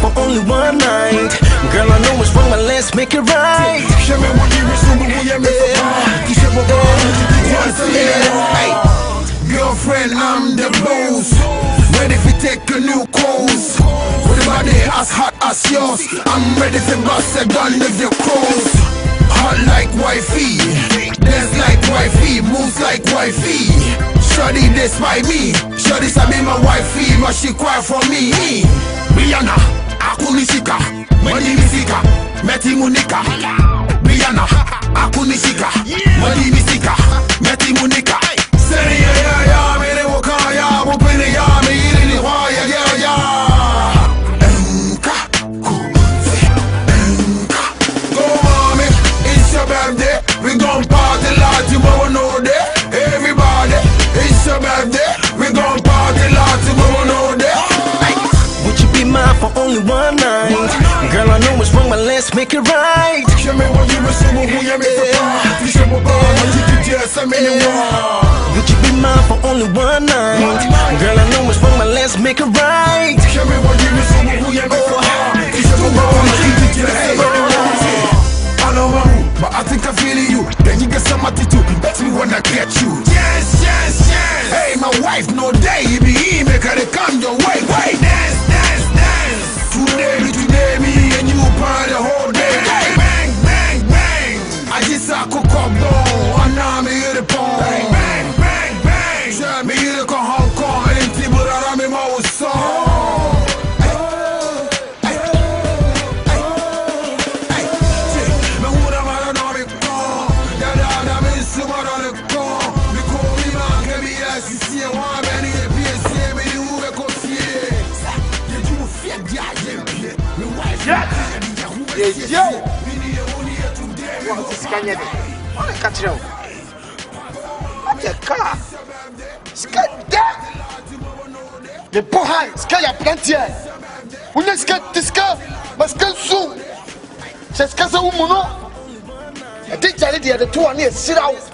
for only one night. Girl, I know what's wrong, but let's make it right. Girlfriend, I'm the boss. Ready to take a new course. With a body as hot as yours, I'm ready to bust a gun if you cross. Hot like wifey, dance like wifey, moves like wifey. Shawty this by me, shawty sabi my wifey, but she cry for me. Rihanna, akunisika, Madimisika, Meti Monica. Rihanna, akunisika, Madimisika, Meti Monica. Say ya, me ne wakaya, wupini ya, me ili waya ya. Go mommy, it's your birthday, we gon' party like tomorrow no day. Everybody, it's your birthday, we gon' party like tomorrow no day. Would you be mine for only one night? Girl, I know what's wrong, but let's make it right. Would you be mine for only one night? Girl, I know what's wrong, but let's make it right. But I think I feel you. Then you get some attitude. That's me when I get you. Yes, yes, yes. Hey, my wife, no day. You be here, make her come your way. Wait, dance, dance, dance. Today, me and you party the whole day. Hey, bang, bang, bang. I just saw cook up though. And now me hear the phone. Bang, bang, bang, bang. Sure, me hear the Hong Kong. And people around me, my song. Yo! What is Kanye? What a catch you! What a car! Scat that! The poor sky a plenty. When you scat this car, but scat soon. Just cast a woman. I did tell you the 2 1 years sit out.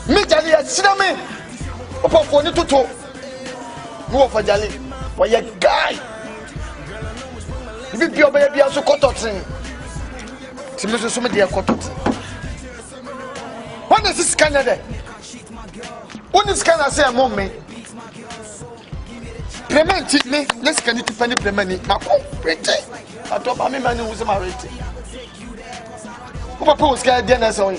Me tell you, sit on me. Upon for you to talk. Go for Jali. For your guy. If you be a so cotton, Timothy, so many cotton. When is this Canada? When is Canada say a moment? Payment me, let's can you find the money. Now, print it. I told my man who was married. Who proposed guy dinner so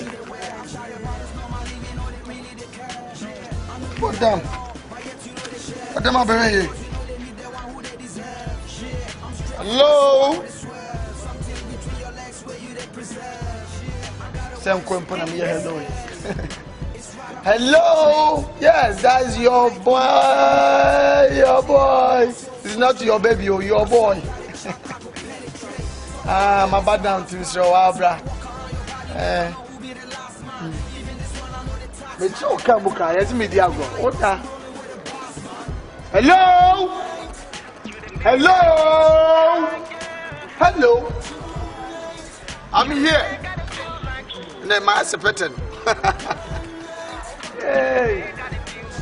what damn? What damn I been hello? Sam Quempana, hello. Hello? Yes, that's your boy. Your boy. It's not your baby, or your boy. My bad down to Mr. Wabra. But you can't book. Let's meet the Diago. What? Hello? Hello? Hello? I'm here. Ne master pattern. Hey.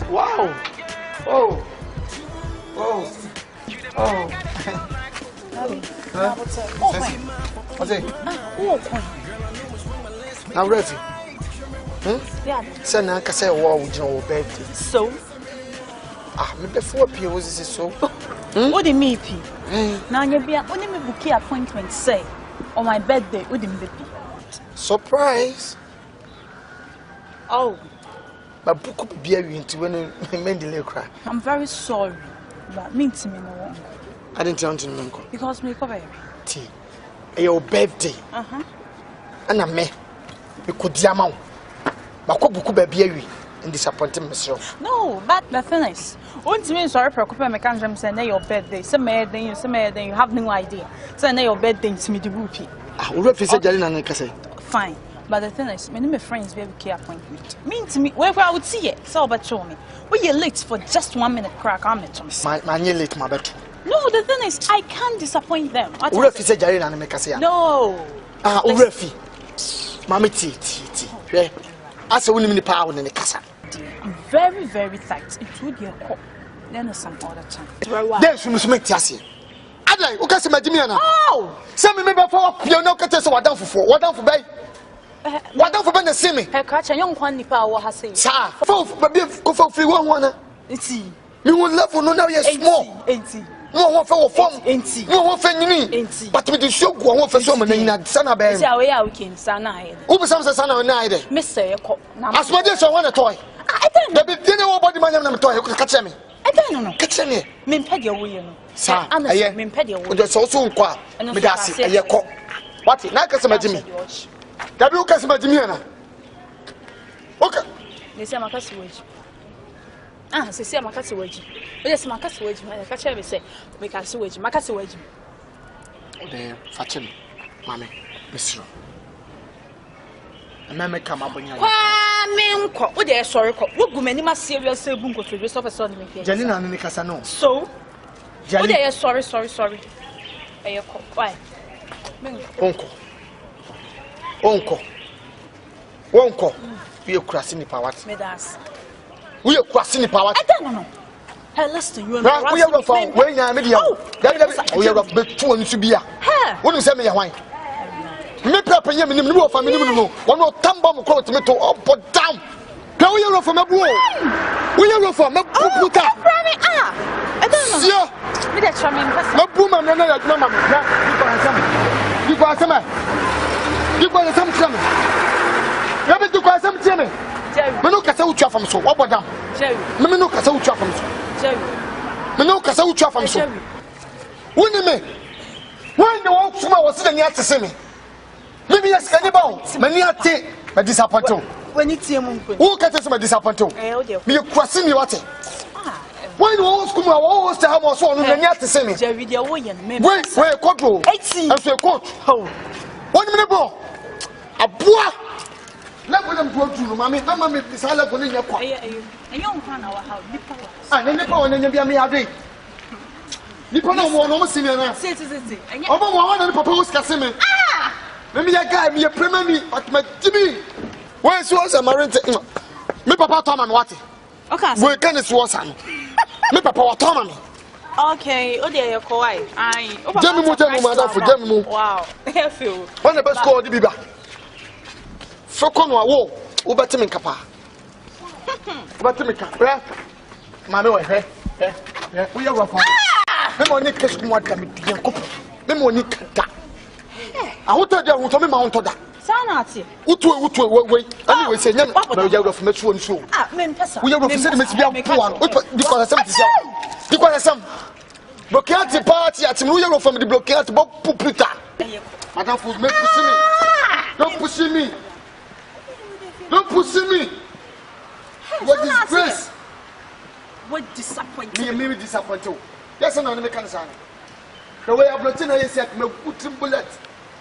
Wow. Oh. Oh. Oh. Huh? What's it? Now, Refi. Yeah. Send a cassette wall with your birthday. So? Me before P was so. What do you mean, P? Now, you'll be only me booking appointment, say, on my birthday, what do you mean? Surprise. Oh. But book could be into when you made the little cry. I'm very sorry, but mean to me no one. I didn't tell you to uncle. Because me cover tea. Your birthday. And I me. You could diamond. But could be and disappointing myself. No, but the thing is, once you sorry for a mechanism saying your birthday, some then you have no idea. So your birthday to me the rupee. I will represent Jalina and Cassay. Fine. But the thing is, many of my friends will be appointment. Mean to me, wherever I would see it, so but show me. We are late for just 1 minute crack. I'm not my late, my bet. No, the thing is, I can't disappoint them. Urefi said Jalina and Cassay. No. Urefi. Mammy tea. As a woman in the power in the casa. Very, very tight. It would be a cop. Then some other time. Then she must make Tassie. Adai, o ka se majimi na. Oh. Se me be fa pia na o ka te se wadan fofo. Wadan fo bai. Wadan fo be na se me. He ka cha yon kwan nipa wo ha se. Sa. Fo be ko fo free one na. Enti. Me won level no now yes small. Enti. No one for form. Enti. No one for nyini. But me the show go one for so me na sana be. Si awe ya weekend sana he. Who be some sana na he de. Me say ko. Asmode so one toy. I don't know. The be dey body man na me toy ka che me. I don't know. Ka che me. Me pɛ de wo ye no. Sa. Aye. Me pɛ de wo. O de so so nkwa. Me da se aye ko. What? Na ka se majimi. Da bi o ka se majimi na. Okay. Ne se makasi waji. Ah, se makasi waji. O de se makasi waji, ma ka che be se me ka se waji, makasi waji. O de fachem. Mame, misro. Mama come up on your Menko, o de sorry ko. Wo gu mani ma serious ebu nko to be so person me pia. Janina no kasa no. So, o de sorry. Aye ko. Why? Menko. Onko. We crossing the power. We crossing the power. I don't know. Hey, listen, you and we are from when you are media. We are of 2 and to be a. What you say me why? Me papa yem ni no family no. One no tamba mo quote me to up down. Can we are from a boy? We are from a puta. I don't know. Yeah. Me that charming person. My boom and no mama. You got some trouble. You have to go some Jimmy. Me no kasa ucha from so. What about Jerry? Me no kasa ucha from so. Jerry. Me no kasa ucha from so. When me? When the walk from was sitting here to see me. Maybe yes, can you bow? Many are take my disappointed. When it's him, who can tell my disappointed? Me crossing you what? When you always come, I always tell how much one many to see me. Jerry, the way where control. 18. As a coach. 1 minute more. A boy. Let them go to mammy. I'm a miss. I love when you're quiet. A young man, our house. And then the power and then be a me a day. You put no more almost in your say. I'm one of the proposed Casimir. Maybe a guy, me a premier, but my Jimmy. Where's yours a marine? Me papa Tom and what? Okay, where can it was on? Me papa Tom. Okay, oh dear, you're quiet. I. Wow, I feel. When the best call the Biba. Focon or war, Ubertimin Kappa. Ubertimin Kappa. Mammy, we are rough. Memoni kesku mo adami diyan kopo memoni kanta ahoto dia ho to me ma ho to da sana ati utu we ani we se nyam na ya rofu metu nsu me mpesa we ya rofu se me bia poa di ko asem tisa di ko asem blockade party ati we ya rofu me di blockade bo puputa madam for me push me don't push me what is grace what disappointed me disappointed. Yes, I'm not making sense. The way I'm blotting, I said, "Me put bullet."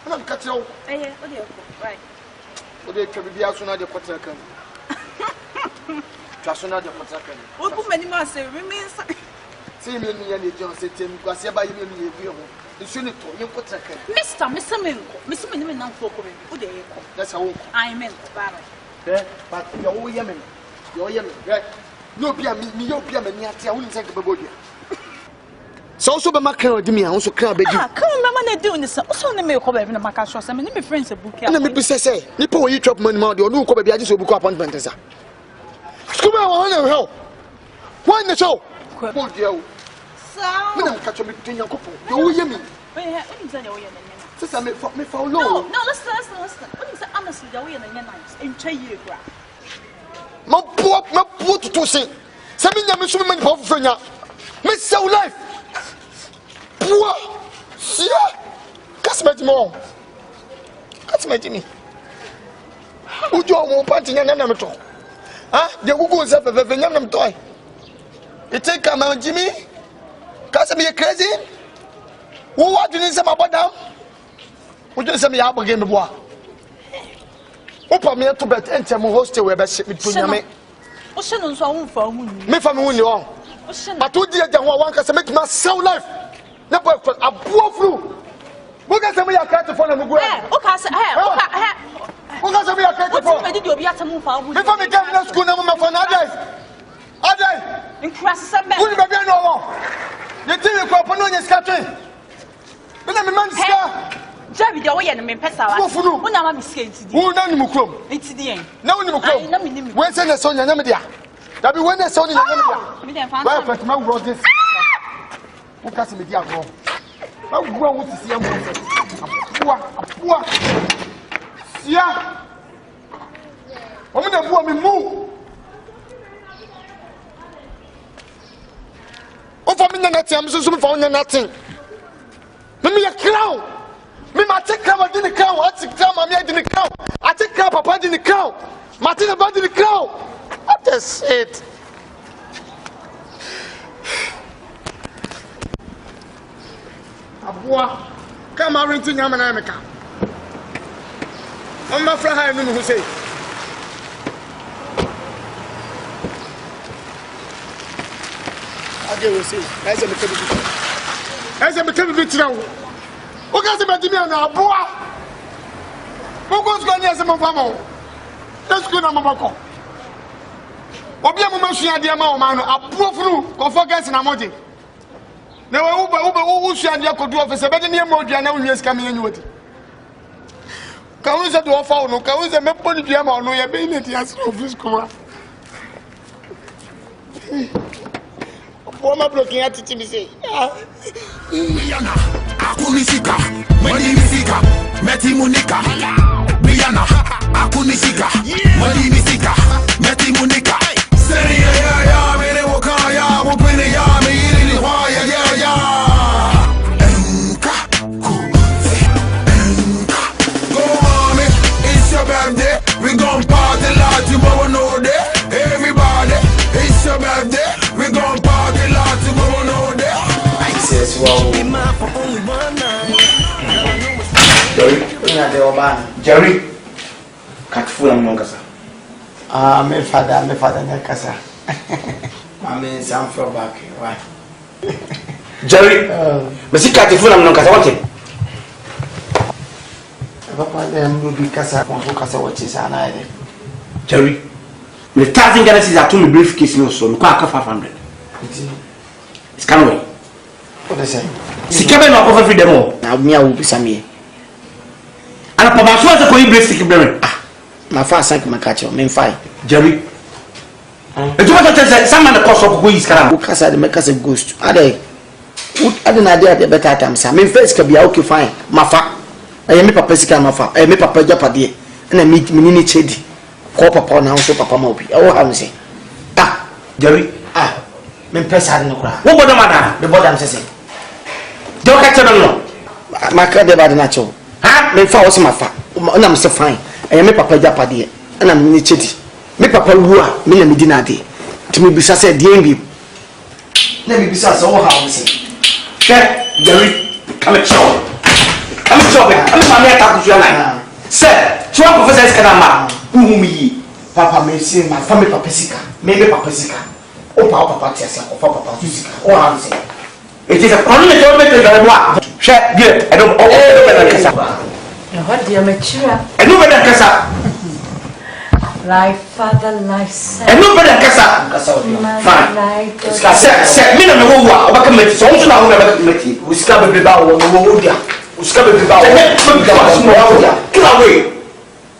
And I'm cutting out. Right. What they can be as soon as the quarter can. Just soon as the quarter can. What do many months remains? See me and the John said, "Tim, because you're by you and you. You shouldn't talk. You quarter can." Mr. Minko, now for coming. Who they call? That's how I meant, but you're all Yemen. You're Yemen, right? No, be a me, you'll be a man. I wouldn't take a body. So be macro di me also cry be. Ah, come remember they doing this. So na me ko be na maka show say me friends a book here. Na me be say nipa we chop money ma de onu ko be age so book appointment sa. School ma won na hell. Why the show? Bo dia o. So Me na ka chop me tinya ko po. Yo ye me. Wait, what you say you ye na. Sister me follow. No, listen. What you say honestly you ye na nice. Enche ye gra. Ma po to say. Say me nya me so me pa fu nya. Me sell life. Poor, see, catch my mom. Catch my Jimmy. Would you want party and I'm at all? Ah, the Google self of a venom toy. You take a man, Jimmy? Catch me crazy? Who are doing some about them? Would you send me up again the boy? Open me to bed and tell me hostel where best with Punyame. Ocean on so for me from who you are. But who did one can make my soul life? Never a poor flu. Look at me, I can't afford them. Okay, okay, me, I can't afford. Did you be at a move out? Before me get in school, number for Ade, in class, some men. Who you be no more? You think you go on your scattering? Jerry, the way you make pesa. Who na ma mistake ti di? Who na ni mu krom? Enti di en. Na woni mu krom. Na me ni mi. When say na so nya me dia. That be when na so nya me dia. Me dem fan. Why first man wrote this? Who cast me dia go? Why go who see am say? Apua. Sia. Omo na bu mi mu. O for me na nothing, I'm so for nothing. Me a crown. Me ma take crown didn't crown. I take crown, mommy I didn't crown. I take crown, papa didn't crown. Martina body didn't crown. What is it? Abua, come on, renting Yamanaka. I'm my friend, I know who say. I will say, as a bit now. What can I do now? Boa. Who goes going as a mama? Let's go to Mamako. Obia Mumashia Diamano, a poor flu, or focus in a motive. Now, who shall you could do officer better near Modia now years coming in with? Kauza do offer no Kauza Mepoli Diamo, no, you're being it as office come. What am I blocking at it to me say? Rihanna, akunisika, mweni misika, meti munika. Rihanna, akunisika, mweni misika, meti munika. Say ya, mene wakaya, wapene ya, me ili waya ya. Enka, go on me, it's your birthday. We gon' party like tomorrow no day. Everybody, it's your birthday. We gon' party like tomorrow no day. Be mine for only one night. Jerry, cut full of Moncasa. My father, Nakasa. I mean, some from back. Why? Jerry, but she cut full of Moncasa. What? Papa, then will be Casa from Focasa, what is an idea. Jerry, the 1,000 galaxies are 2 briefcase, no, so quite 500. It's kind of way. What is it? Si kebe no offer free demo. Na me a wo bisa me. Ana papa so se ko yi basic blame. Ah, na fa sank makacho, me fine. Jerry. Etu ba to say some man the cost of go is kara. Wo kasa de make say ghost. Ade. Ade na de better time sa. Me face ka bia okay fine. Mafa. E me papa sika mafa. E me papa japade. Na me ni chedi. Ko papa na so papa ma obi. E wo ha me say. Ah, Jerry. Ah. Me pesa no kra. Wo bodo mada. The bodo am say. Don't catch them no. My card about the natural. Ha? Me fa was my fa. And I'm so fine. I am papa japade. And I'm ni chedi. Me papa wua, me na me dinade. To me bisa say DMB. Let me bisa so how we say. Che, Jerry, come and show. Come and show. Come and me attack you line. Sir, so professor is kanama. Umi. Papa me say my family papa sika. Me papa sika. O papa tia sika. O papa sika. O how we say. It is a problem to make the one. Share, good. I don't what do you mature? I know better Casa. Life, father, life, son. I know better Casa. Fine. Set me on the whole walk. What can make so now? We scab a bit about Wodia. We scab a bit about kill away.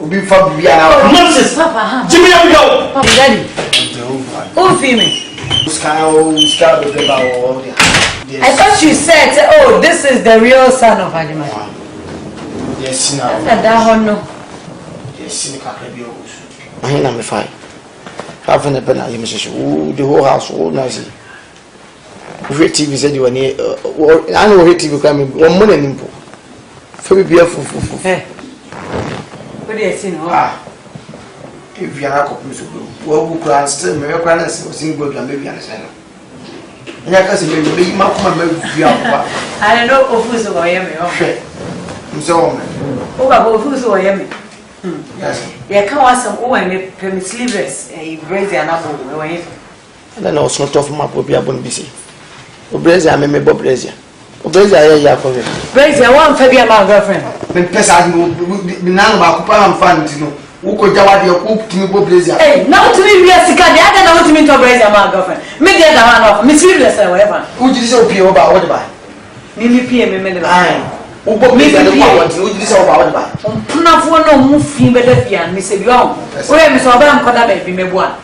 We'll be from Vienna. Nonsense. Jimmy, I'm go. Papa, Daddy. Who feel me? Scab a bit about Wodia. I thought you said, oh, this is the real son of Adima. Yes, now. No. Yes, I am fine. Having a banana, you must say, the whole house, all noisy. Great TV said you were near. I know TV coming 1 million impo. Very beautiful. What do you see? If you are a couple of well, who can still make a grand single and maybe understand. And I can say, maybe my I don't know who's the way I'm so. Oh, who's the way I'm. Yeah, come on, some oh, and permit sleeveless, a brazier and apple away. And then also not off my poppy upon busy. Brazier, I may Bob Brazier. Brazier, I have Brazier, one Fabian, my girlfriend. When Pessa, the none of our Kupam fund, you know, who could Jawadi or cook to me Bob Brazier. Hey, now to me, we are sick. I don't know what to mean to Brazier, my girlfriend. Maybe the other one off, Miss Sleeveless or whatever. Who did you say about what about? Mimi P. and Mimi. Ubo me and the want you this over ba. Nafo no mu fi be da bia me se bi on. O ye me so ba am koda ba bi me bua.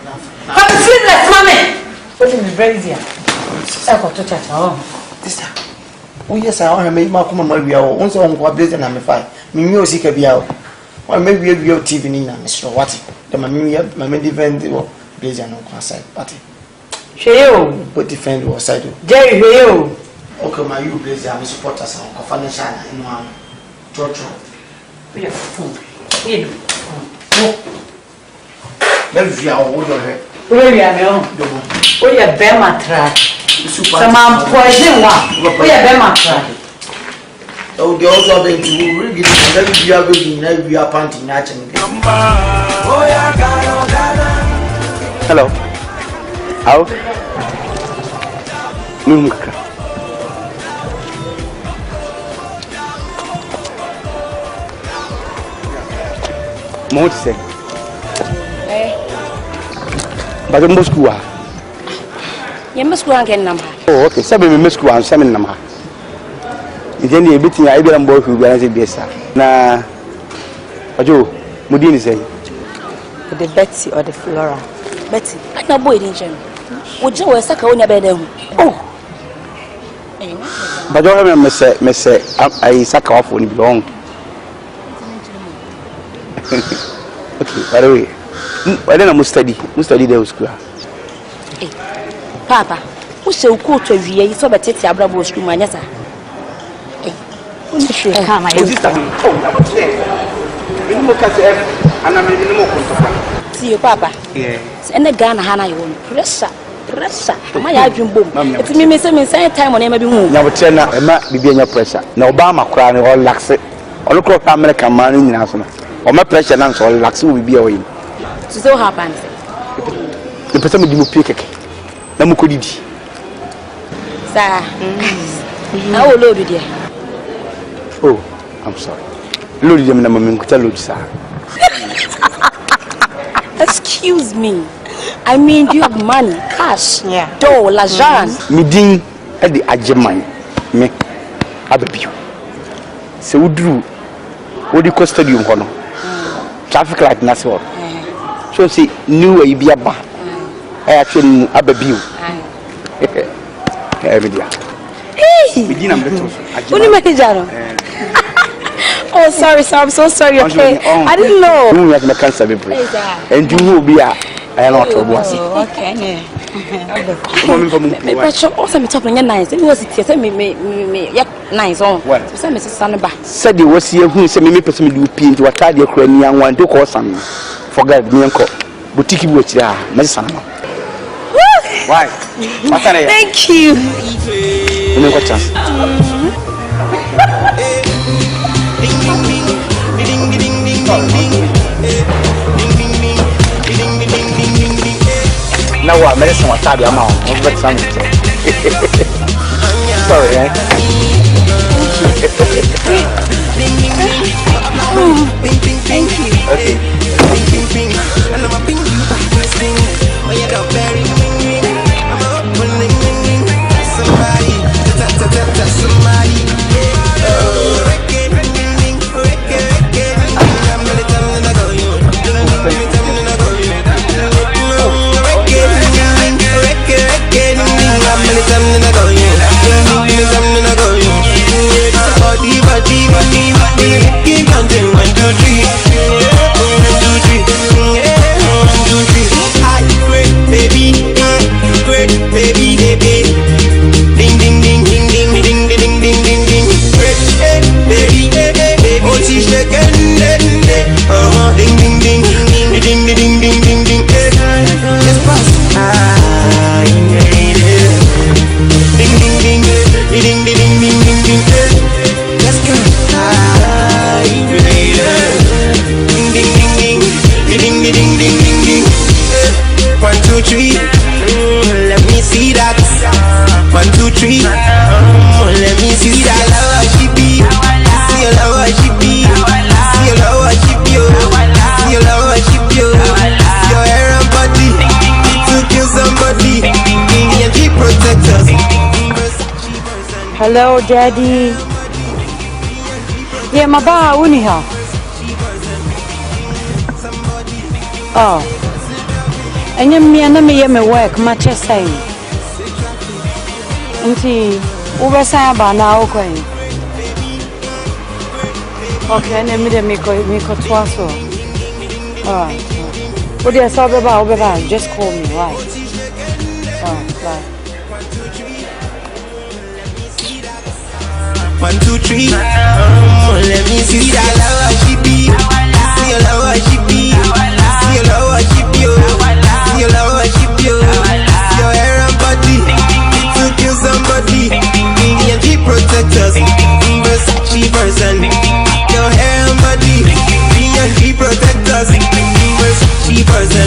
But sleepless mommy. What is very easy. I got to chat oh. Sister. Oh yes, I want me ma kuma ma bia o. Once on kwa blaze na me fine. Me mi o sika bia o. Wa me wi TV ni na me so what. The me defend o blaze na kwa side party. Sheo. But defend o side o. Jerry Sheo. Okay, my you blaze am supporters on financial in one. Trotro. We are phone. You know. Let via o do he. We are no. We are Bema track. Some am poison one. We are Bema track. Oh, they also been to really get you are going to be a panty natural. Hello. How? Mo ti say. But the Moscow. You must go and get number. Oh, okay. Sabi me Moscow and seven number. Ijen dey bitin ya ibira mbo hu bia na biesa. Na Ojo, Mudini say. The Betty or the Flora. Betty, I na boy din chem. Ojo we saka wonya be da hu. Oh. But you remember me say I saka off when belong. Okay, by the way, why don't I study the school? Hey, Papa, who say you go to VA so that it's a bravo school manager? Hey, who should come? I see you, Papa. Yeah. And the gun, Hannah, you want pressure. My dream boom. If you miss me, say time on maybe moon. Now, China, it might be your pressure. Now, Obama crying all lax it. Or look at American man in national. Or my pressure and so lax will be away. So happens. The person will do pick. Namukudi. Sir, I will load you there. Oh, I'm sorry. Load them in a moment, sir. Excuse me. I mean, do you have money, cash, yeah, dough, l'argent? Midin at the Ajamai, me, Ababu. So, would do what you custody you honor? Traffic light, Nassau. So, see, new way be a bar. I actually Ababu. Every day. Hey, what do you make it, oh, sorry, sir. I'm so sorry. Okay, I didn't know. You have cancer, and you will be a. I know what okay. But also, me talking nice. It was it. Me, nice on. So, Mrs. Sanaba said you was here who said me person do paint to a tidy Ukrainian one to call some. Forget me, uncle. Boutique watch there, Mrs. Sanaba. Why? Thank you. You what chance? Now what? Medicine was tidy amount. Sorry, eh? Thank you. Okay. Hello, Daddy. Yeah, my bar, uni her. Oh. And you me and me work, much as saying. Auntie, over Saba now, okay. Okay, and then me make a twice. Alright. What do you say about? Just call me, right? Alright, bye. 1, 2, 3. Let me see that love she be. See your love she be. See your love she be. See your love she be. See your hair and body. It to kill somebody. G protectors. Versace person. Your hair and body. G protectors. Versace person.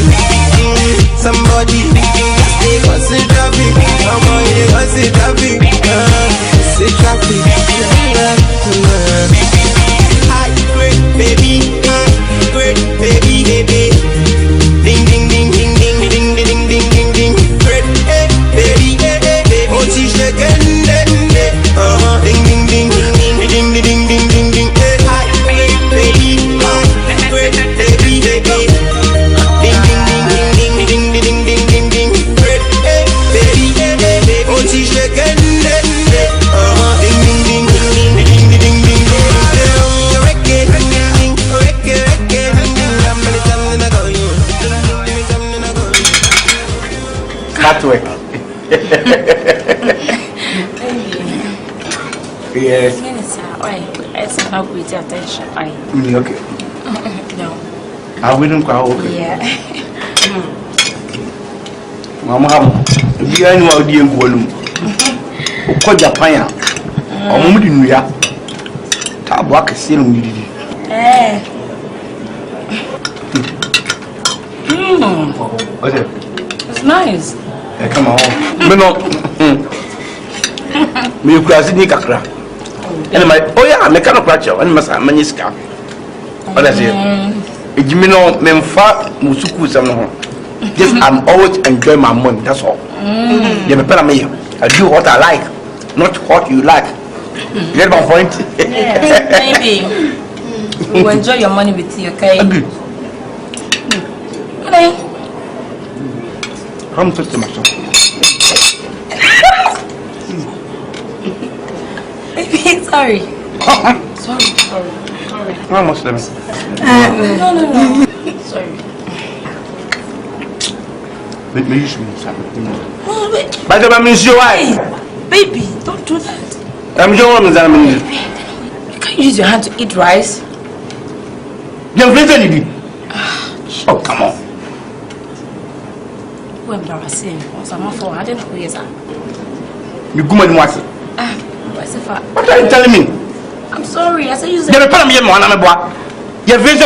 Somebody. They consider me. They consider me. Say traffic. Hi, great baby, great baby, baby. Ding ding ding ding ding ding ding ding ding ding. Great baby, baby. Oh, she's shaking, ding ding ding ding ding ding ding ding ding. Hi, great baby, great baby, baby. Ding ding ding ding ding ding ding ding ding. Great baby, baby. Oh, she's shaking, Work. Yes. It's not with attention. Okay. No. I wouldn't call. Yeah. Mama, you are no idea. Call Japan. I'm moving to ya. Tabak is still on you. What's it? It's nice. Come on. Me cross ni kakra. And my yeah, me kind of pressure and must have many scam. What I say? Ejimino memfa musuku sam no. Just I'm always enjoy my money, that's all. You me pay me. I do what I like, not what you like. You get my point? Yeah, maybe. You enjoy your money with you, okay? Okay. Come to myself. Sorry. Sorry. No, Muslim. No. Sorry. But me use me something. By the way, I'm your wife. Baby, don't do that. I'm your woman. You can't use your hand to eat rice. You're really. Oh, come on. Who embarrassing? What's my fault? I didn't know who he is. You go and watch it. What are you telling me? I'm sorry. I said you said. You're a part of me, you're very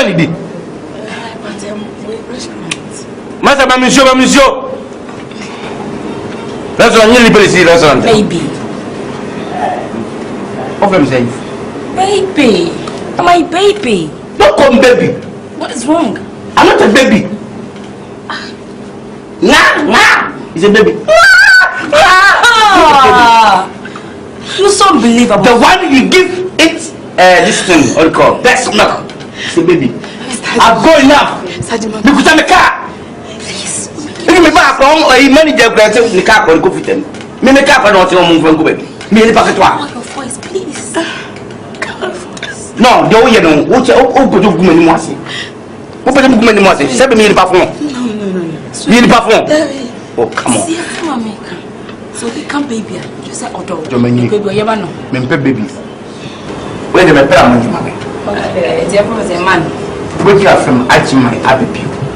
Master, monsieur. Restaurant, you live in restaurant. Baby. What am I saying? Baby. Am I baby? Don't call me baby. What is wrong? I'm not a baby. Nah. He's a baby. You're so unbelievable. The one you give it, this thing, what do you call? That's milk. It's a baby. I've got enough. Because I'm a car. Please. If you back home or you manage your grandson in the car or go fit them. Me make up and not move from baby. Me the packet one. Your voice, please. No, the way you know, what you go to woman was it? What the woman was it? 7 million perform. No. You perform. Oh, come on. See, come on, so he can't baby. Just say auto. Baby, baby. Where the money? Okay, the was a man. What you are from Achimai Abbey.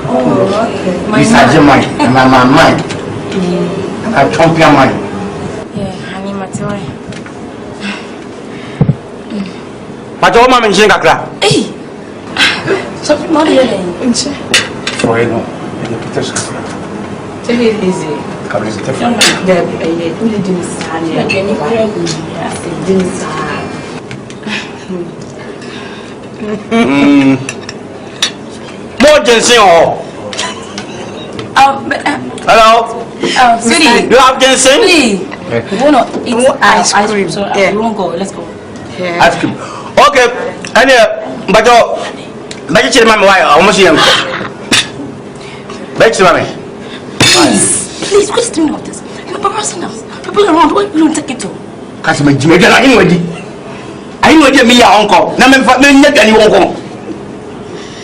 Oh, okay. Miss Ajimai, and my mind. And I trump your mind. Yeah, I need my toy. But all my mention Kakra. Hey! Something more here than for you know, and the Peter's tell it easy. Come is different. There, only didn't more ginseng or hello? Sweetie, you have ginseng? please. We want to eat ice cream, so we won't go. Let's go. Ice cream. Okay. And but you my wife, almost young. Bet you, mommy. Please, what's the meaning of this? You're embarrassing us. People around, what will you take it to? Because my Jimmy, I know me, your uncle. Now, I'm not any uncle.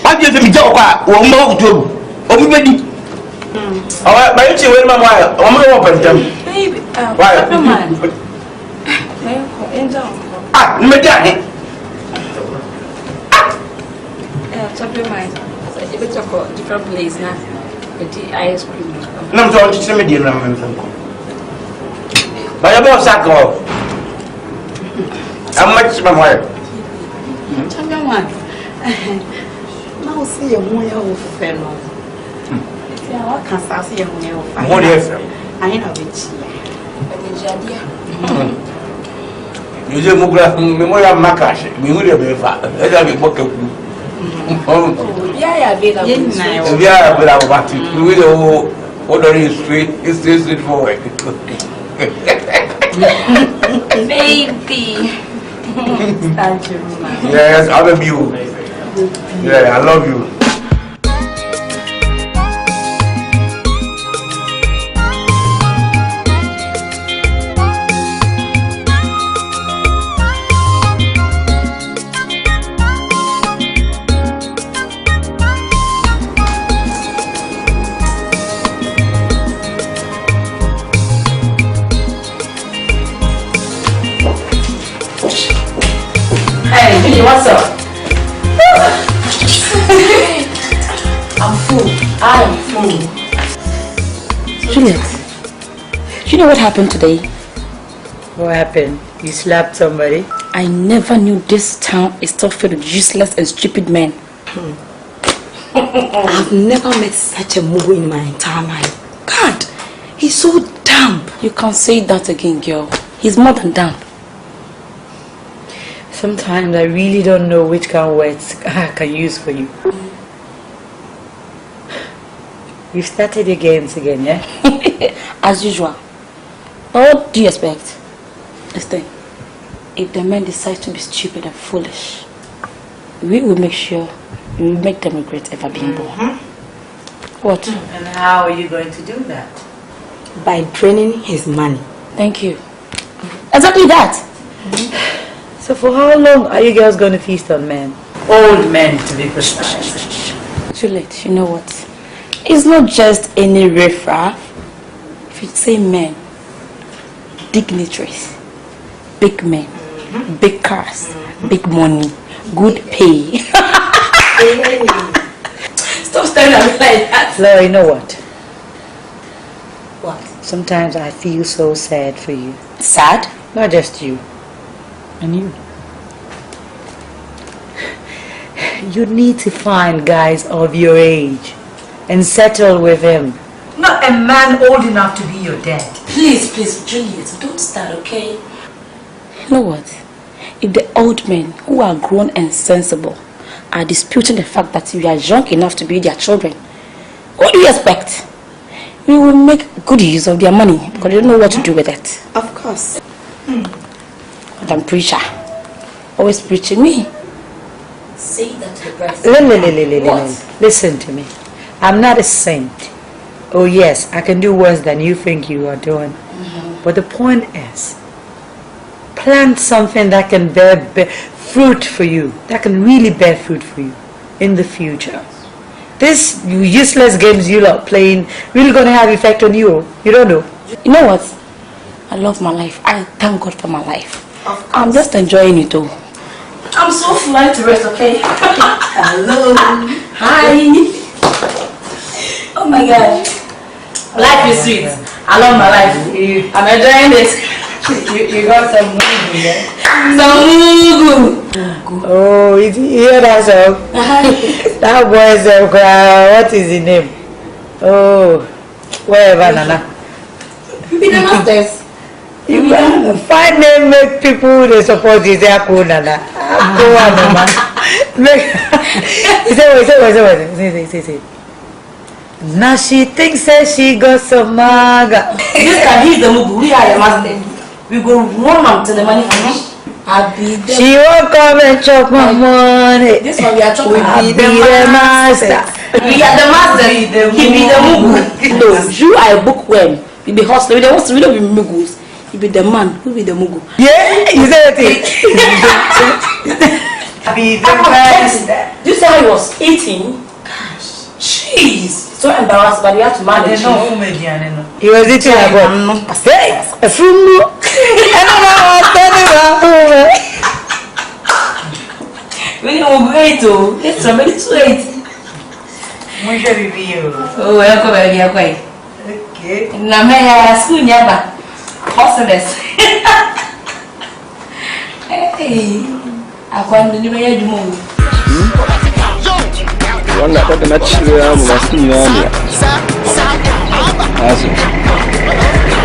What do you think? Or more to everybody. Oh, but you will, my wife. I'm going to open them. Baby, why? Ah, Madame. A bit of a different place now. The ice cream. No, I'm going to send me the number. But I'm not sackle. How much, my wife? Now see a more fellow. I can't see a more. I know which. You say Memorial Makash, Memorial Befa, let me walk up. Yeah, but our party, we will order is straightforward. Baby. Yes, I love you. Yeah, I love you. Hey, what's up? I'm full. I'm full. Juliet, you know what happened today? What happened? You slapped somebody? I never knew this town is still filled with useless and stupid men. I've never met such a mugu in my entire life. God, he's so damp. You can't say that again, girl. He's more than damp. Sometimes I really don't know which kind of words I can use for you. You've started your games again, yeah? As usual. What do you expect? Listen, if the men decide to be stupid and foolish, we will make sure we will make them regret ever being born. What? And how are you going to do that? By draining his money. Thank you. Exactly that. So for how long are you girls going to feast on men? Old men, to be precise. Too late. You know what? It's not just any riffraff. If you say men, dignitaries, big men, big cars, big money, good pay. Stop staring at me like that. Laura, you know what? What? Sometimes I feel so sad for you. Sad? Not just you. And you. You need to find guys of your age and settle with him. Not a man old enough to be your dad. Please, Juliet, don't start, okay? You know what? If the old men who are grown and sensible are disputing the fact that we are young enough to be their children, what do you expect? We will make good use of their money because they don't know what to do with it. Of course. Madam Preacher, always preaching me. Say that to the rest. What? Listen to me. I'm not a saint. Oh yes, I can do worse than you think you are doing. But the point is, plant something that can bear fruit for you, that can really bear fruit for you in the future. This useless games you lot playing really gonna have effect on you. You don't know. You know what? I love my life. I thank God for my life. I'm just enjoying it all. I'm so flying to rest, okay? Hello. Hi. Oh my God. Life is sweet. I love my life. I'm enjoying it. You got some mugu, yeah? Some mugu. Oh, you hear that song? That boy's what is his name? Oh, wherever, Nana. You be the masters. You find them, make people they support you. They are cool, Nana. Go on, Mama. Say. Now she thinks that she got some maga. This time he's the mugu. We are the masters. We go run on to the money finish. She won't come and chop my money. This one we are talking about. Be the master. We are the master. He be the mugu. No, you are a bookworm. You be hustler. We don't be mugus. You be the man. Who be the mugu? Yeah, you said it. Be the master. You said how he was eating? Gosh. Jeez. So embarrassed, but you have to manage. He was eating a bone. Hey, a fool. And I was turning around. We don't wait, oh. It's somebody to wait. Oh, welcome, baby. Okay. Now, my school never. Hustlers. Hey, I can't do the move. One that got the natural machine.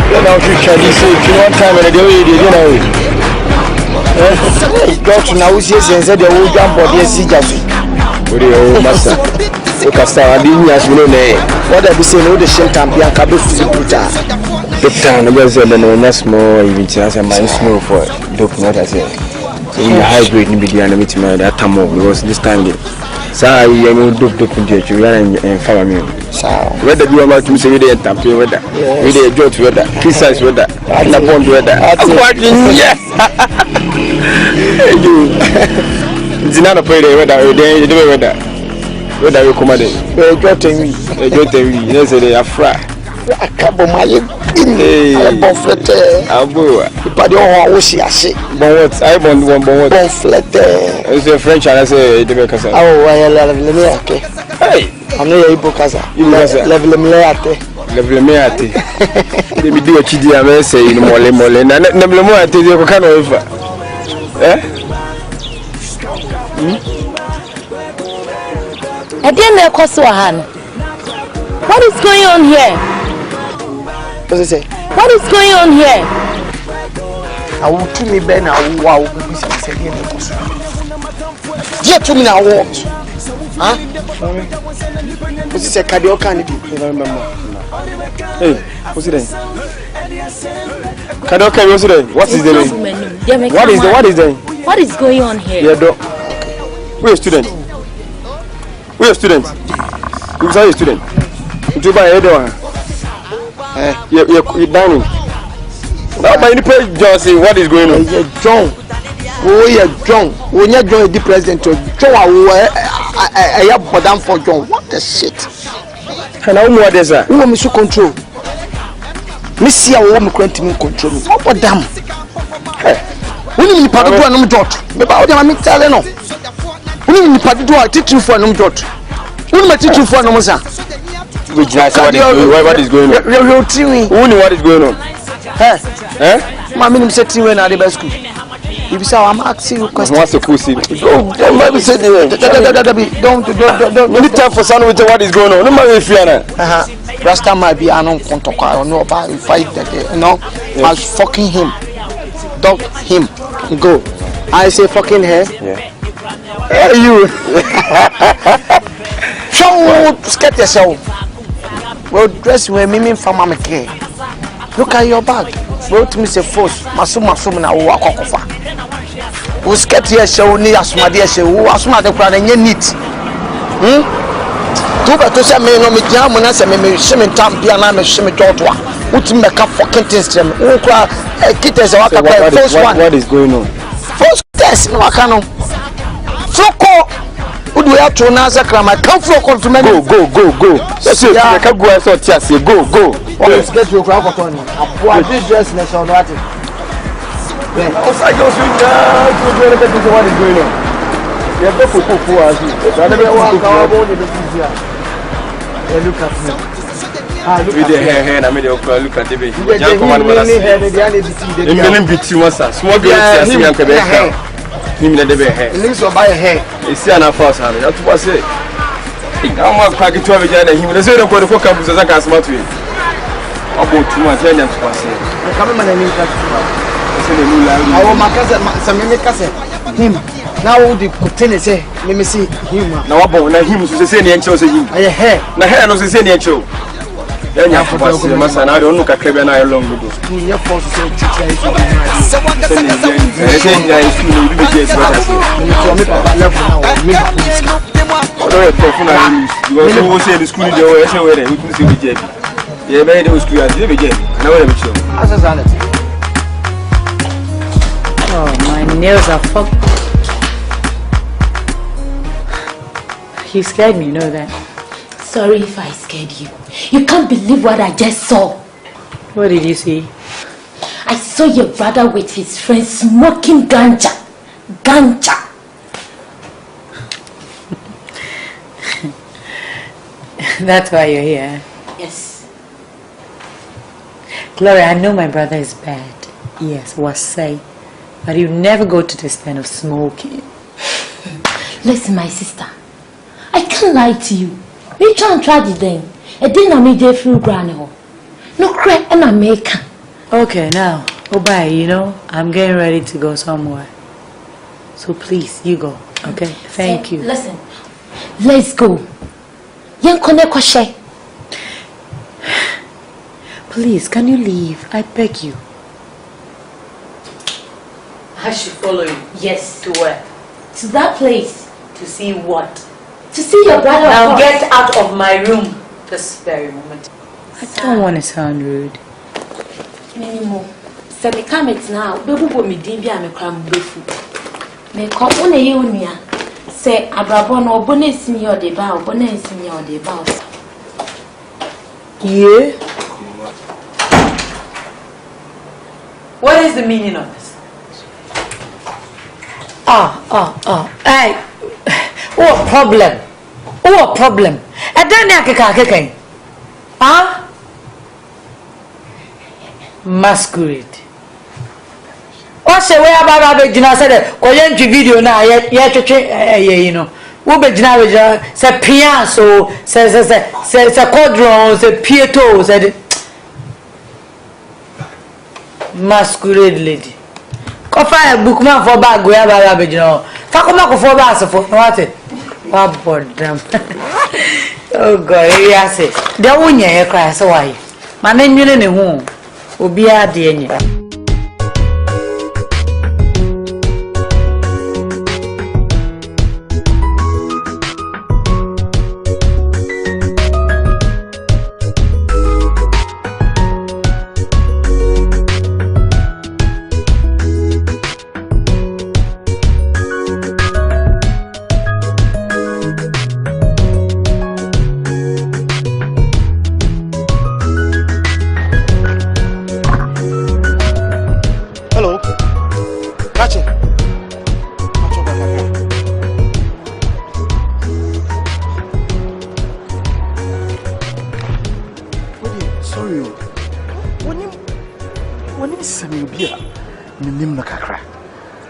You know, you can say, you know, time and a day, you know. Doctor now says, and said, the old jump body is just. What do you, master? You can start a new as we know. What have you seen? All the shit can be a couple of puta. The town was a little small, even as a man snow for dope, not as a hybrid in the enemy to my that time because this time. So I am dope into you and family. So whether you are to say the tamper weather, with a jot weather, precise weather, and upon weather. Yes. You did not pay the weather, you do weather. Whether you command it, a jotting, yes, they are fry. A couple of my bonflet, but you see, I say, but I want one bonflet. It's a French, and I say, the Becassa. Oh, I love the hey, I'm not able to level me at let me do a chidia, I say, in Mole, and never more at the kind of I didn't cost a hand. What is going on here? What does it say? What is going on here? I will to me Ben, I will wow, said dear to me now what? Huh? What's it say? Cadio candy? Hey, what's it then? Cadio candy, what's it then? What is the name? What is going on here? Yeah, we're a student. We're a student. Who's a student? You buy a door. You're dining. Now, my neighbor John say, what is going on? John. Oh, yeah, John. When you join the president, John, I have Madame for John. What the shit? And I know what is that? Who want me to control? Missy, I want me to control me. What about them? Hey, we need to part of one dot. About them, I'm telling you. We need to part of one teaching for an dot. We need to teach you for an omosa. What is going on? Who knew what is going on? Eh? My minimum setting when at the best school. If you I'm asking you questions. What's the pussy? Don't need time for someone to what is going on. No matter if you're Rasta might be an uncontact. I don't know about fight that you know. I was fucking him. Dog him. Go. I say fucking her. Yeah. Hey, you. Show scared yourself. Well, dress with me from my care. Look at your bag. Well, to me, say force. Masum na walk off. We scared here, show me as my dear, who as my the crown and you need. Two to say, me no me jam when I say, me shimmy tam piano, me shimmy jotwa. What's make up fucking things? Who cry kittens or what is going on? First test, no, I can't. Floko. Who do we have to answer? I come for compliment. Go. Let's see. I can't go. I thought yes. Go. Let's get to a crowd for Tony. I did dress next on that. Then outside goes with to look at what is going on. You have to put as you. I never want to look at me. With the hair, I made a look at the baby. Small girls, him that they hair. Links will buy a hair. It's an affair. That's what I say. I'm not quite to have a him. The same for the campus as I can smart to him. About too much, I never pass it. I come in and I him. Now the container say, let me see him. Now about him to say any chose him. I hair. The hair was the same nature. Yeah, for the master. I don't look at Kevin. I long ago. You force to teacher is not Oh, my nails are fucked. You scared me, you know that. Sorry if I scared you. You can't believe what I just saw. What did you see? I saw your brother with his friends smoking ganja. Ganja. That's why you're here. Yes. Gloria, I know my brother is bad. Yes, was say. But you never go to the stand of smoking. Listen, my sister. I can't lie to you. We try and try the thing. I didn't make you feel brand new. No crap and American. Okay, now, oh bye, you know, I'm getting ready to go somewhere. So please, you go, okay? Thank you. Listen, let's go. Please, can you leave? I beg you. I should follow you. Yes. To where? To that place. To see what? To see your brother. Now get out of my room this very moment. I don't want to sound rude. Minimo. Say me come it now. Baby bo me din bia me kram befu. Me ko one ye onua. Say abrabo no obo na esimi o de ba, obo na esimi o de ba. Yeah. What is the meaning of this? Hey. What problem? What problem? I don't know. Huh? Masquerade. What's the way about Bejina said? Koyan video now, you know. What Bejina said piano, says a quadron, said Pieto, said Masquerade lady. Go find a bookman for bag where I have, you know. Fakuma for bass for what it? What board them? Oh God, yes, it. The one you cry, so why? My name you in the home will be a DNA.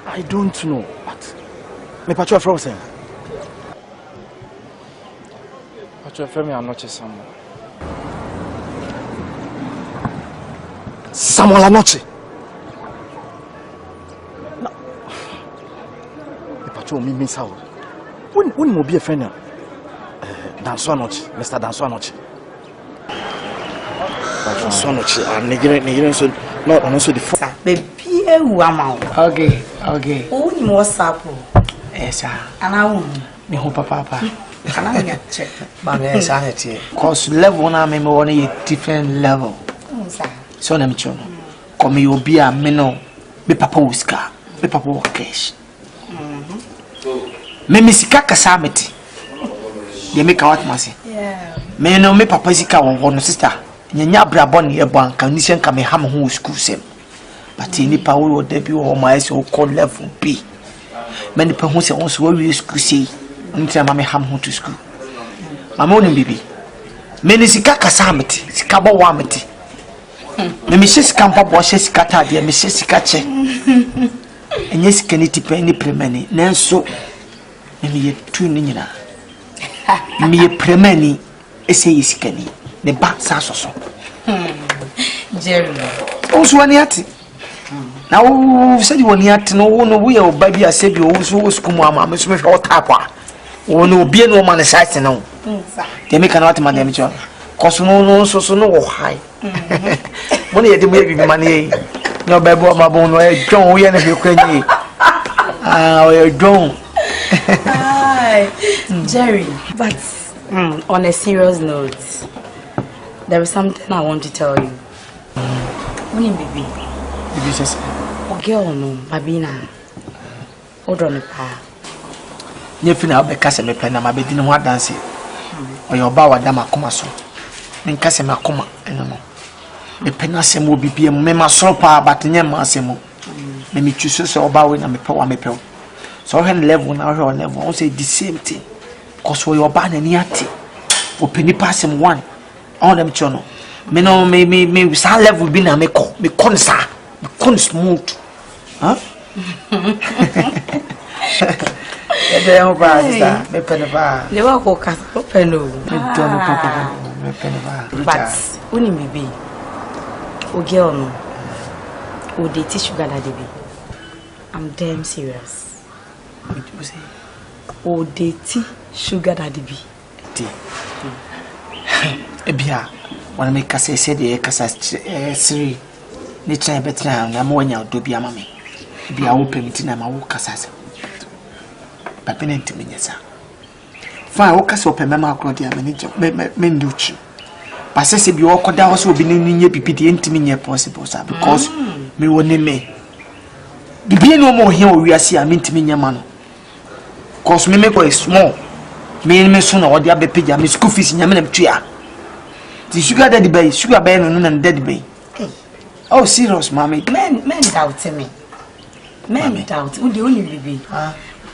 I don't know, but me pacho frozen. Pacho frame anoche Samuel. Samuel anoche. Me pacho mi miss out. When mo be a friend Danso anoche, Mr. Danso anoche. Danso anoche, nigere so not also the phone. Baby, okay. Oh, you more supple. Yes, sir. And I won't. Me hope papa. And I get check. But yes, sanity. Cause level na me want a different level. So na me chono. Come you be a meno. Me papa uska. Me papa work cash. Me misika kasameti. Ye me kawat masi. Yeah. Me no me papa zika wo no sister. Nyanya brabo ne ebo anka nisen ka me ham ho school sem. But any power or debut or my so called level B. Many people say also we school say until mammy ham home to school. My morning baby. Many sika kasamity, skabo wamity. Mrs. Campa washes kata dear Mrs. Kache. And yes, can it depend any premeni, Nanso. And me 2 nina. Me a premeni, essay is kenny. The back sasso. Jerry. Also, one yet. Now, said you want yet no one we or baby I said you also school mamma, Miss Smith or Tapa. Or no be no man aside no. They make an automatic. Cause no high. Money at the baby money. No baby, my bone, John, we are not Ukraine. John. Jerry, but on a serious note, there is something I want to tell you. When you baby, just girl, no, Babina, hold on the power. You feel I'll be casting me pen, my bedroom, what dancing. Or your bow at Damacomaso. And Casimacoma, and no. The penasem will be a mema sopa, but near Massimo. Maybe choose or bowing and me power me pill. So her level now her level, I'll say the same thing. Cause for your ban and yati. For penny passing one. All them channel. Me no me some level be na me call. Me consa. Me con smooth. Huh? Me peneva. They were focus open. Me peneva. But when you be o girl no o date sugar daddy be. I'm damn serious. What you say? O date sugar daddy be. Ebia, wanna make us say the Casa 3 nature better na mo nya do bia ma me. Bia wo permit na ma wo kasa. Ba penent me nyesa. Fa wo kasa open mema akro dia me nduchi. Ba se bi wo koda wo so obi nye pipi de ntimi nye possible sa because me woni me. Bibi no mo hia o wiase a me ntimi nye ma no. Cause me make is small. Me so na wo dia be page me school fees nya me na tua. The sugar daddy bay, sugar bay no daddy bay. Hey. Oh serious, mommy. Men doubt me. Men doubt. Who the only baby?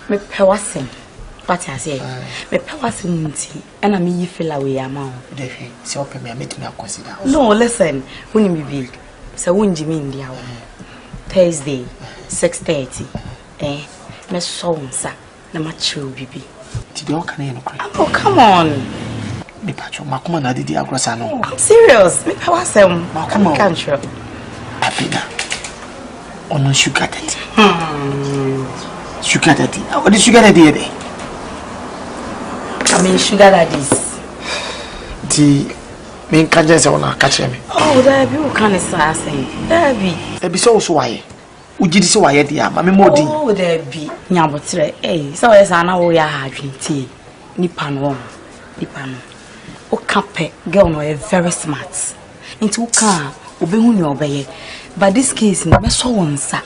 Me pewasem. What I say? Me pewasem nti. And I me feel away amount. Defi, say open me make me consider. No, listen. Who ni baby? So wunji me ndi awo. Thursday 6:30. Me so nsa na ma chill bibi. Did you can no cry? Oh, come on. Me pacho makuma na didi agrosa no. I'm serious. Me pewasem. Makuma can't show. Abina. Ono sugar daddy. Sugar daddy. What is sugar daddy there? I mean sugar daddies. The main can't say ona catch me. Oh, there be who can say. There be. There be so why. Uji so why there? Mama modi. Oh, there be. Nyabotre. So yes ana wo ya hadwinti. Nipa no. O kape girl no very smart. Into ka obehu ni obeye. But this case no me so wonsa.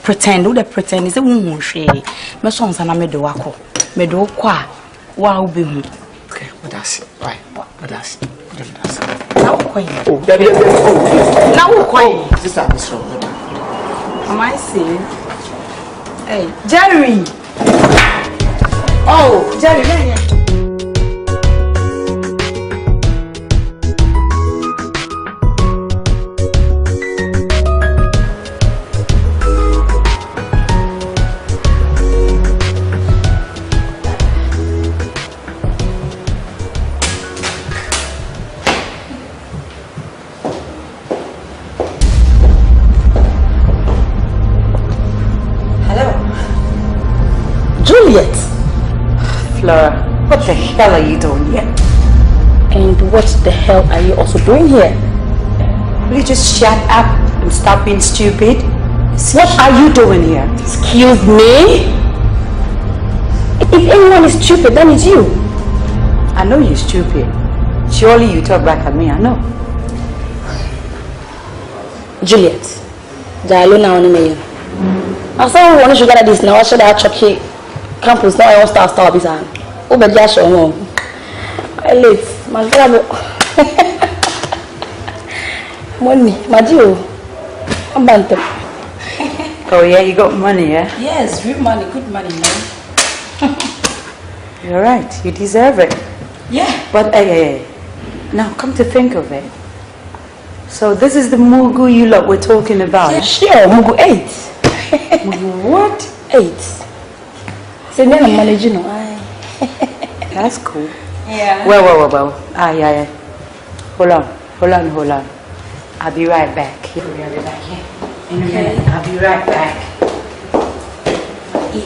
Pretend the pretend is a won hwe. Me so wonsa na me de wako. Me de kwa wa obehu. Okay, what that's it. Right. What that's it. Now coin. Oh, daddy. Now coin. This is so. Am I saying? Hey, Jerry. Oh, Jerry, Juliet. Flora, what the hell are you doing here? And what the hell are you also doing here? Will you just shut up and stop being stupid? What are you doing here? Excuse me? If anyone is stupid, then it's you. I know you're stupid. Surely you talk back at me, I know. Juliet. Jalo na oni me. I saw one sugar this now. I should have chocolate campus now. I want start this one. Oh, but just show me. I late. My grab. Money, Madio. I'm bantam. Oh yeah, you got money, yeah? Yes, real money, good money, man. You're right. You deserve it. Yeah. But now come to think of it. So this is the Mugu you lot were talking about? Yeah, sure, Mugu 8. Mugu what? 8. So then I'm managing. That's cool. Yeah. Well. Yeah. Hold on. I'll be right back. I'll be back here. Okay. I'll be right back. You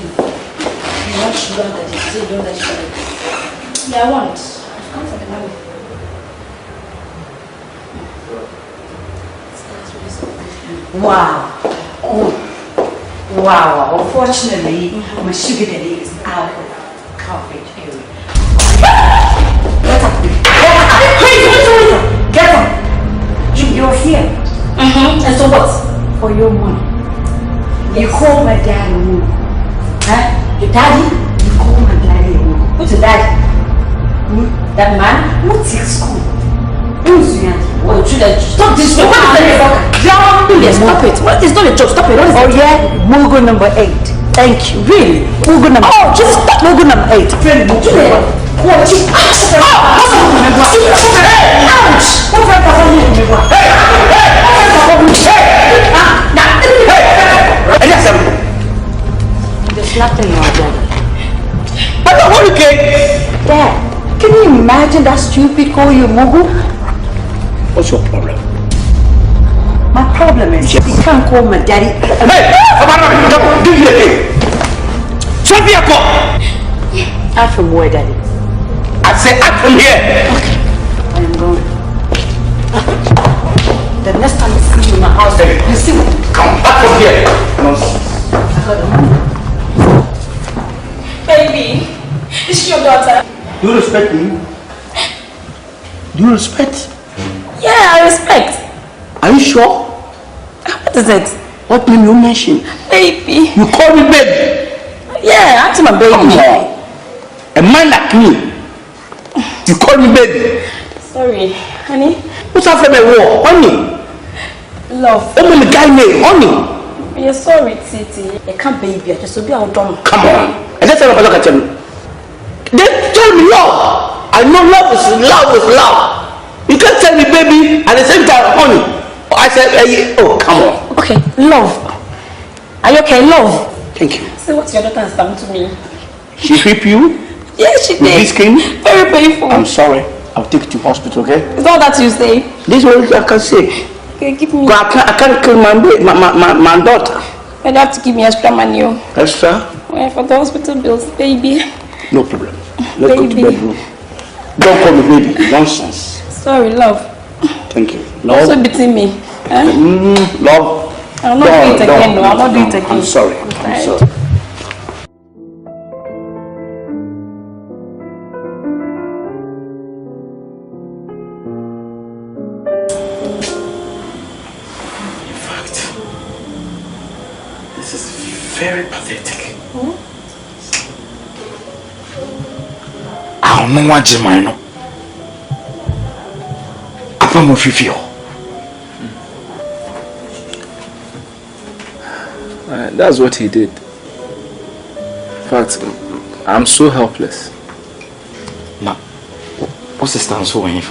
want sugar that you say don't like sugar? Yeah, I want. Come for the money. Wow. Oh. Wow. Unfortunately, my sugar daddy is out of coverage area. Get up. Get up. You're here. And so what? For your money. Yes. You call my daddy a woman. Huh? Your daddy? You call my daddy a woman. Who's your daddy? That man? What's your school? Who's your daddy? Well, stop this. What is that? Stop it. What is not a joke? Stop it. What is it? Yeah? Mugu number 8. Thank you. Really? Mugu number 8. Oh, just stop. Mugu number 8. Friend, Julia. What? You ouch! What friend does I need? There's nothing wrong with I don't want to get. Dad, can you imagine that stupid call you Mugu? What's your problem? My problem is you can't call my daddy. Hey! Give me the thing. Shut me up! Out from where, Daddy? I said out from here. Okay. I am going. The next time I see you in my house, you see me. Come back from here. I got the money. Baby, is she your daughter? Do you respect me? Do you respect? Yeah, I respect. Are you sure? What is it? What name you mention? Baby. You call me baby? Yeah, ask my baby. Come on. A man like me, you call me baby? Sorry, honey. What's up from a war? Honey. Love. Oh, my guy name, honey. You're sorry, Titi. I can't baby. I just will be out done. Come on. And that's what I'm going to tell me. Then tell me love. I know love is love. You can't tell me baby at the same time, honey. I said, oh, come on. Okay, love. Are you okay, love? Thank you. So what's your daughter has done to me? She whipped you? Yes, she did. With this skin? Very painful. I'm sorry. I'll take you to hospital, okay? Is all that you say? This is what I can say. Okay, give me. But I can't kill my daughter. You have to give me extra money. Extra? Well, for the hospital bills, baby. No problem. Let's go to bedroom. Don't call me baby. Nonsense. Sorry, love. Thank you. Love. Also beating me. Huh? Love. I'll not do it again, no. I'll not do it again. I'm sorry. I'm sorry. Very pathetic. I don't know what you might know. I'm feel. That's what he did. In fact, I'm so helpless. Now, what's the stance for when?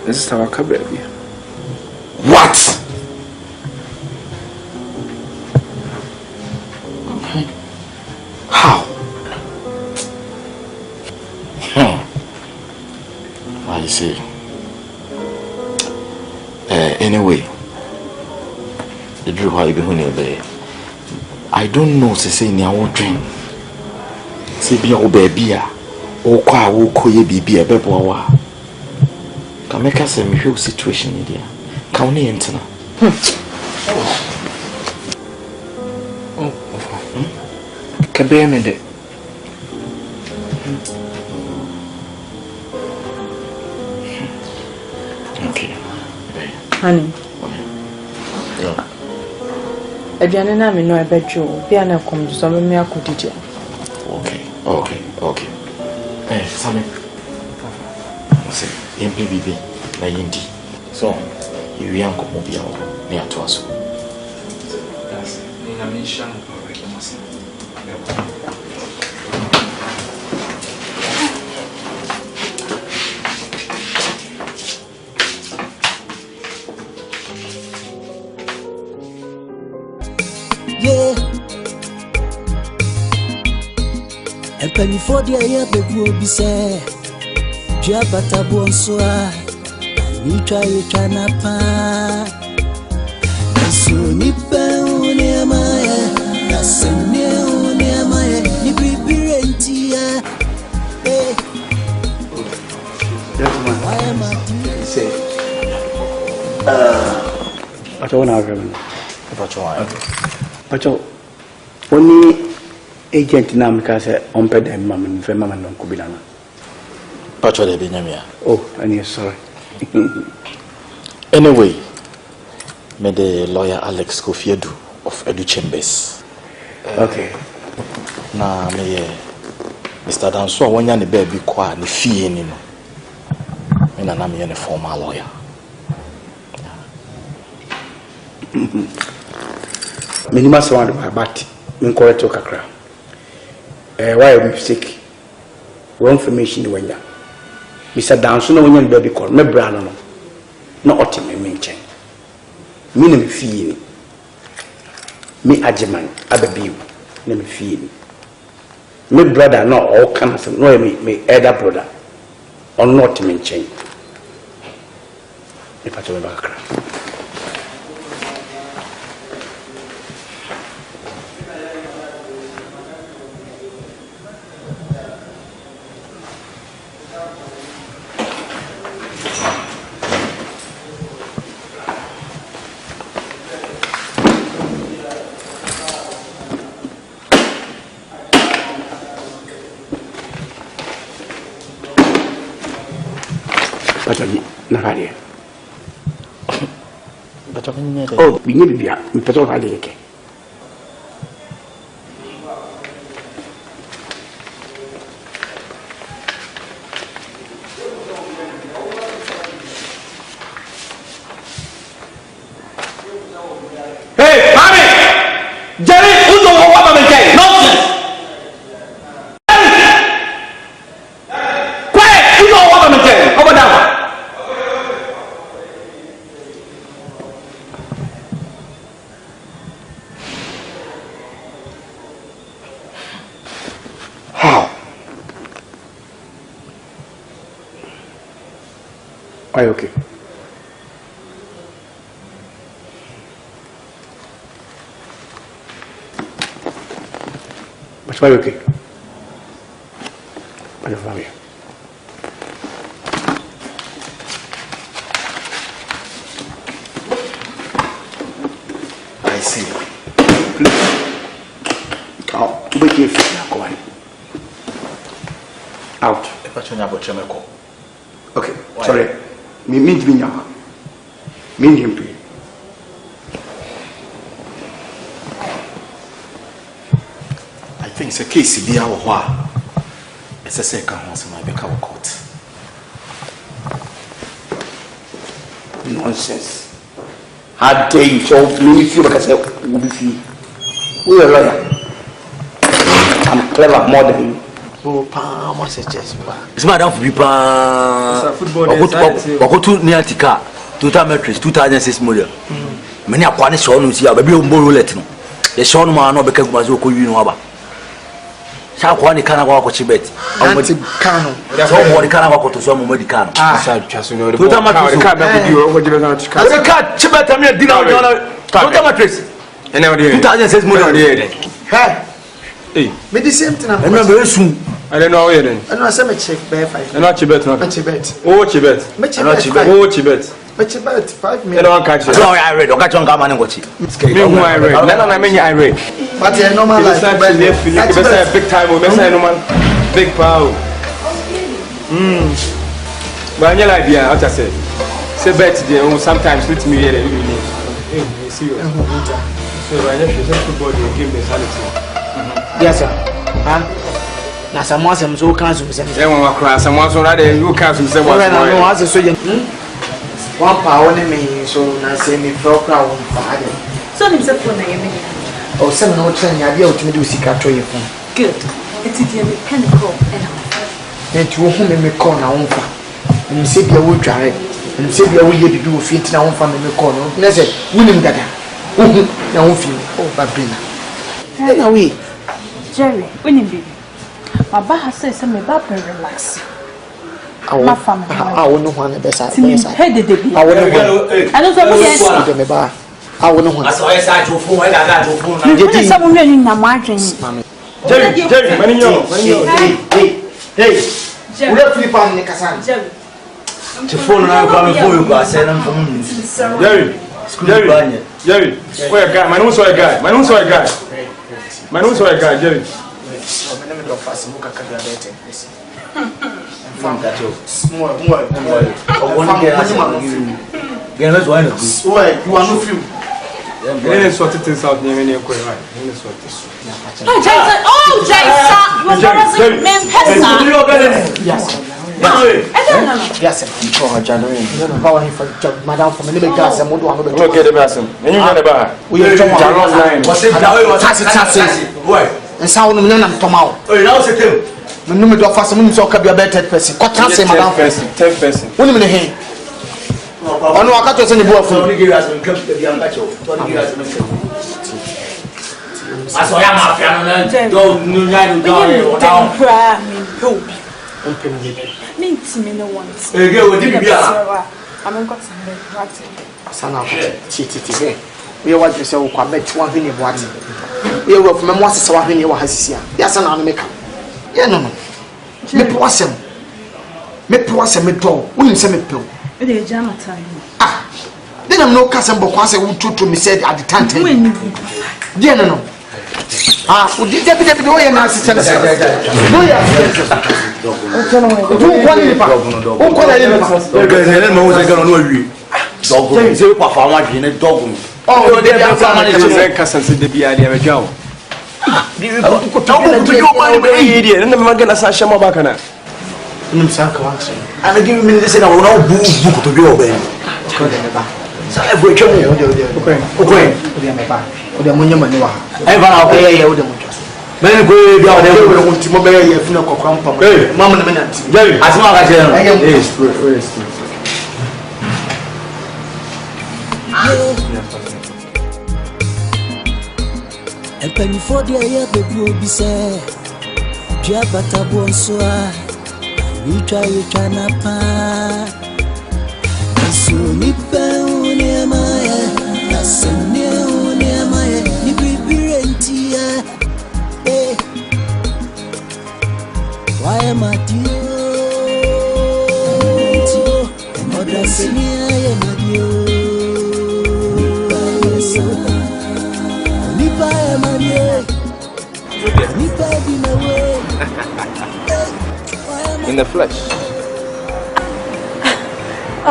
This is our baby. What? Okay. How? I see. Anyway, the dream how you be honey. I don't know to say in your dream. Say be your baby or kwa wo koye bibi ebeboa. Can make us a real situation in there. Can we enter? Can be a minute. Okay. Honey. Yeah. Aduane na me no ebedwo bia na kom so me akodi. Okay. Sammy. Say, MPBB na yindi. So, you young couple be out near to us. That's in a mission. Yeah. And penny for the air, baby, will be sad. Jabata bonsoir. We try it, Chanapa. So nipa near my that's a near my nibri. Pacho na agreement. Pacho why? Pacho only agent na mka say on pay dem mama me mama no kubina na. Pacho de be nyamia. Oh, and sorry. Anyway, me the lawyer Alex Kofiedu of Edu Chambers. Okay. Na me Mr. Danso wonya ne baby kwa ne fie ni no. Me na me ne formal lawyer. Minima surrounded by but in correct kakra. Why a mistake? Wrong information when ya. Mr. Danso no wonya ne baby call me bra no. No otim me nchen. Me na me fie ni. Me ajeman ababiu na me fie ni. Me brother no all come from no me elder brother or not me nchen. Me pacho me bakra. Oh, we need to be a petrol valley. Hey, mommy! Jerry, who's the one woman again? Nonsense! Quiet! Who's the one woman again? Over down! Are you okay? But why okay? But why? I see. Out. To be careful. Go on. Out. Okay. Why? Sorry. Me mean to nyama. Mean him to you. I think it's a case be our wa. It's a second house my back our court. Nonsense. How dare you so many feel like I said will be free. We are lawyer. I'm clever more than you. Oh, pa, what's it just? It's my down for people. Wako tu ni antika. Total matrix 2006 model. Many are quite sure no see baby on bullet no. The Sean man no beka gumazo ko wi no aba. Sha kwa ni kana kwa ko chibet. Anti kano. So mo ni kana kwa ko to so mo di kano. Sa twaso no de. Total matrix ka ba bi o ko jibe na tika. The car chibet am di na no. Total matrix. Ene o de. 2006 model de. Hey. Hey. Me the same thing. Eno be sun. I don't know where then. I know say me check by 5. I know chibet no. Chibet. Oh chibet. Me chibet. Oh chibet. Me chibet 5 minutes. I don't catch it. No, I read. Oka chonga mane ngochi. Me who I read. Na me I read. But you normal life. That's a big time. We say no man. Big power. But any idea what I say? Say bet there sometimes let me hear it. Hey, see you. So I just say football the game mentality. Yes sir. Na someone some so cancel me say. Yeah, one cry someone so rather you cancel say what. No, as so you. One power ne me so na say me pro crowd one father. So nim say phone na ye me. Oh, some no train ya bia otumi do sika to your phone. Good. It's the mechanical and And to whom me call na won fa. Nim say bia wo dware. Nim say bia wo ye bibi wo fit na won fa me call no. Na say wunim dada. Na won fi. Oh, babina. Na we. Jerry, winning baby. My baha says me ba relax. My family. I won't want to be sad. Hey, the baby. I won't want. I don't know what to me ba. I won't want. I saw a side to phone. I got to phone. You someone in na margin. Jerry, money yo. Hey. We are flipping the Kasan. Jerry. The phone now coming for you, I said I'm from Jerry. Jerry. Where a guy? My nose or a guy? My nose or a guy? My nose or a guy, Jerry. Any sort of things out near me, right? Any sort of things. Oh, Jason! Yes, madam from the gas and Look at the basin. And you know about we are and sound of Tomau. Oh, now say him. The number of us so can be a better person. What can say, madam? 10 person. 1 minute here. Oh, no, I can't send the boy for you. I saw your mafia. Don't Meet me no once. I'm got some Sana, cheated. We want to say, one thing about it. We were from Moses, so I think you was here. Yes, and I'll make up. Yeah, no, me possum. Me possum, me tall. Wouldn't say me pill. It is jam time. Ah, then I'm no cousin, but once I would to me said at the time. Dear, no. Ah, would you get the way and answer? No, yeah. And penny for the air, baby will be said. Jabata bonsoir. We try it, Chanapa. So nipa near my that's a near my nibirentia. Why am I dear? Mother senior, nipa am I nipa be my way. In the flesh.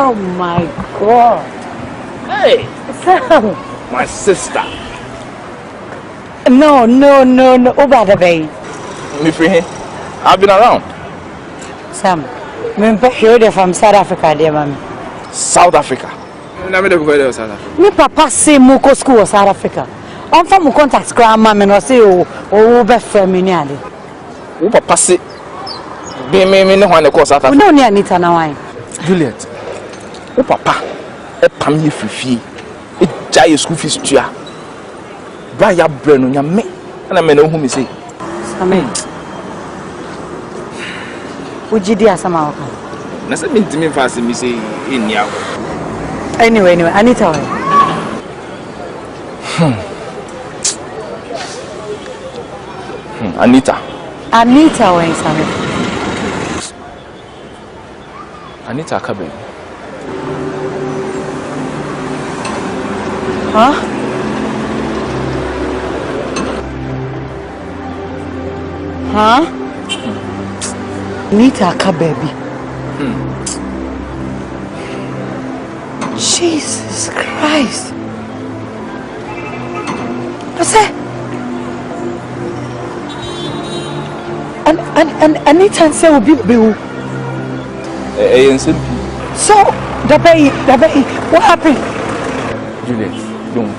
Oh my God. Hey, Sam. my sister. No. Oh, bad baby. Me free. I've been around. Sam, I'm here from South Africa, dear mommy. South Africa. Na me dey go there South Africa. Me papa say mo go school South Africa. On fa mo contact grandma me no say o be friend me ni ade. Wo papa say be me ne ho na go South Africa. No ni Anita na wan. Juliet. Wo papa e pam ye fifi. E jai school fees tua. Ba ya bre no nya me. Na me na hu me say. Amen. Ujidi asama waka. Na say me ntimi fa say me say eni awo. Anyway, Anita. Anita when Sammy. Anita Kabe. Huh? Anita Kabe. Jesus Christ. What's that? And Anita say will be so the baby, what happened? Juliet, don't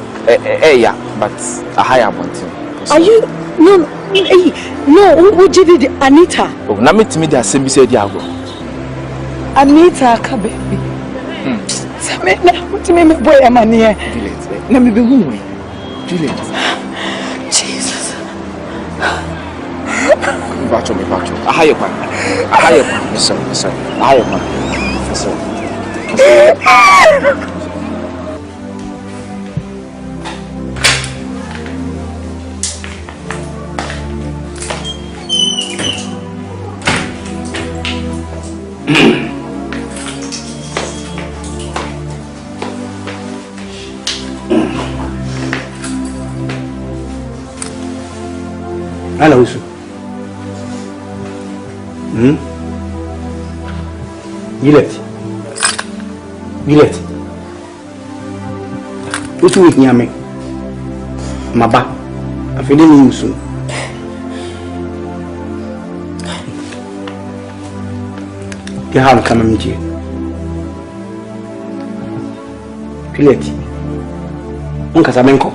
yeah, but a higher one. Are you no who did it, Anita? Oh, na me timi da same be say Diago. Anita ka baby. Say me me boy am here. Juliet, na me be who? Juliet. Jesus. Bacho. A higher one. Sorry. A higher one. Sorry. Ana usu. Gillette. Usu wik nyame. Maba. Afede ni usu. Dia ha kama mje. Gillette. Unka sabenko.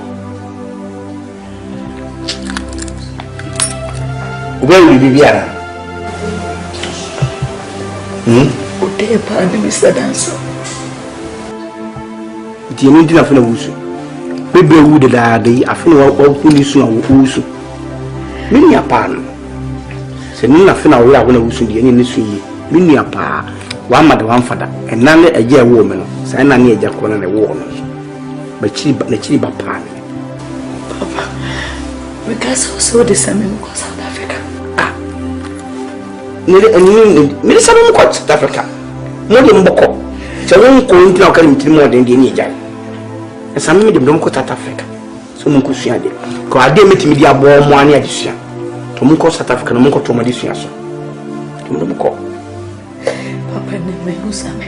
Ubeuli bibiara. Ude pa ni Mr. Danso. Ti eni dina funa wusu. Bebe wu de da de afuna wa polisu na wusu. Mini apan. Se ni na funa wo ya wona wusu de eni ne su yi. Mini apa wa ma de wan fada. Enale eje wo me no. Sai na ne eje ko na ne wo no. Ba chiri ba pa. Papa, we guys also the same in South Africa. Mire sabe mo ko South Africa. Mo de mboko. Se won ko ntina ka mitiri mo de ni eja. E sabe me de mo ko South Africa. So mo ko sua de. Ko ade metimi di abo mo ani adisua. To mo ko South Africa no mo ko to mo adisua so. To mo ko. Papa ne me usame.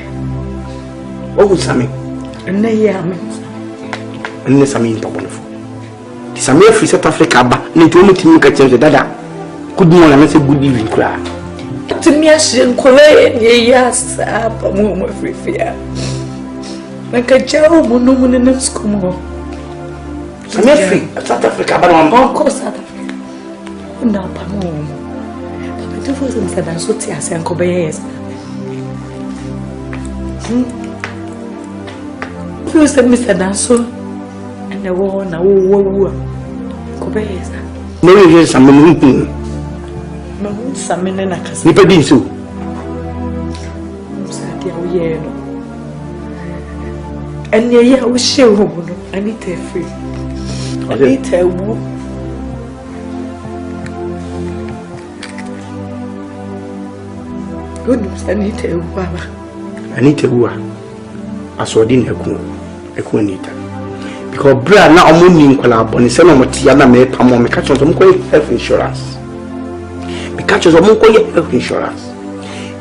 O usame. Ne ya me. Ne same into bonofo. Di same free South Africa ba. Ne to mo timi ka chenze dada. Good morning, I say good evening kra. To me as in Korea, yes, up a moment free fear. Like a jaw, moon in the school. I'm free South Africa, but I'm of course South Africa. No, Pamo. But the first thing that I saw Tias and Kobe is. You said Mr. Danso and the war now. Kobe is. No, yes, I'm moving. No, something in a case. Nipa din so. Sadia we no. And yeah, we share home. I need to free. I need to woo. Good news, I need to woo. I need to woo. I saw din eku nita. Because bra na omuni nkwala boni se na motia na me pamo me catch on health insurance. Catches of Monkoya health insurance.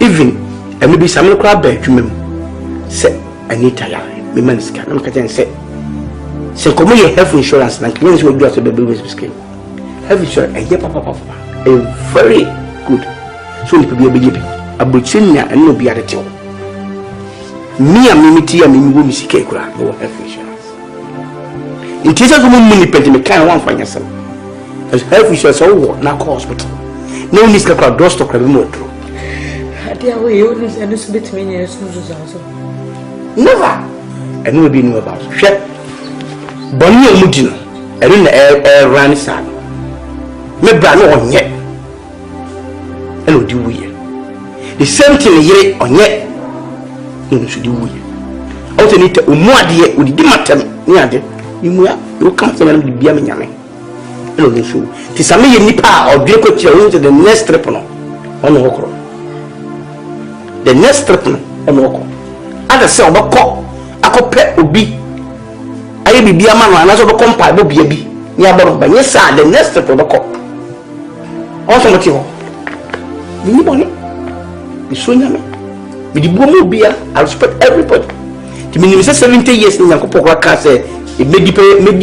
Even and maybe some crab bear to say I need to lie. Me man is can say come health insurance like means we do as a baby with skin. Health insurance and papa a very good. So it could be a baby. A butchinia and no be at all. Me and Mimiti and Mimi will see cake no health insurance. In cases of money penty me kind of one for yourself. As health insurance all now hospital. No need to call doors to crab motor. Dear, we only send us a bit many as soon as also. Never. And we'll be new about shut. Bonnie and Mudino, and in the air ran sad. Me brano on yet. And what do we? The same thing yet on yet. No, should do we. Alternate Umuadi with the matter near them. You come to them to be a man. No, so. Tisami nipa or Greco Chiron to the next trip on Okro. The next trip on Okro. Other cell, but cock, a copet would be. I will be a man, and as of a compile will be a bee. Near bottom, but yes, sir, the next trip of the cock. Also, what you want? The Sunyami. With the boom beer, I respect everybody. The minimum 70 years in Yakopoka Casa, it may be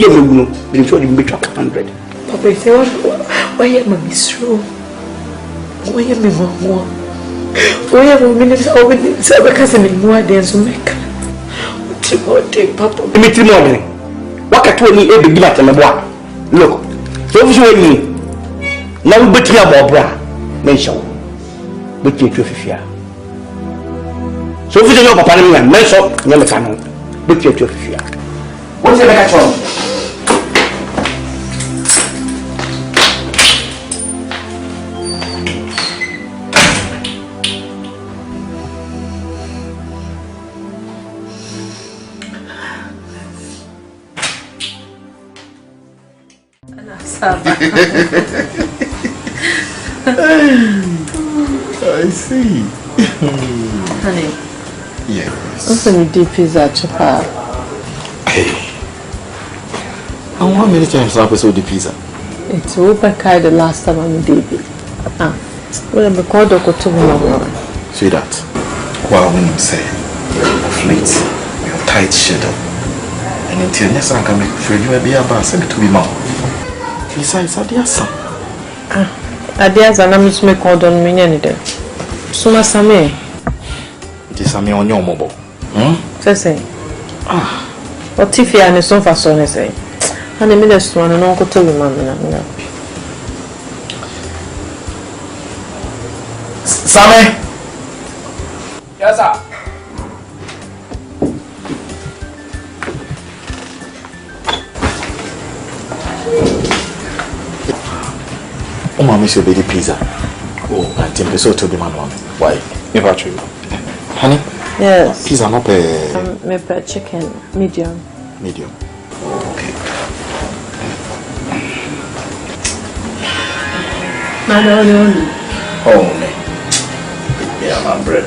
a moon, but it's only 100. Papa, say why am I true? Why am I more? Why am I minutes over the cousin in more than to make? What you Papa? Dimitri morning. What can you ever give at my boy? Look, so you now but you have bra. Mention, but you to fear. So if you know Papa, mention, never can, but you to fear. What's the catch? I see. Honey. Yes. Open the deep pizza chopper. Hey. And how many times have I saw the pizza? It's open the last time I'm David. Well, I'm called Dr. See that? Well, when you say of late, you're tight schedule. And until next time, I can make free you be about send it to be mom. Besides, Adiasa. Adiasa, I'm just make called on me any day. So, my Sammy. It is Sammy on your mobile. Say, what if you are in a sofa, so I say? And the minister one and Uncle Toby, Mamma. Sammy! Yes, sir. Oh, mommy, should be the pizza. Oh, I think so to be man. Why? Never true. Honey? Yes. Pizza not a maybe chicken, medium. Medium. Okay. Oh, me. Yeah, my bread.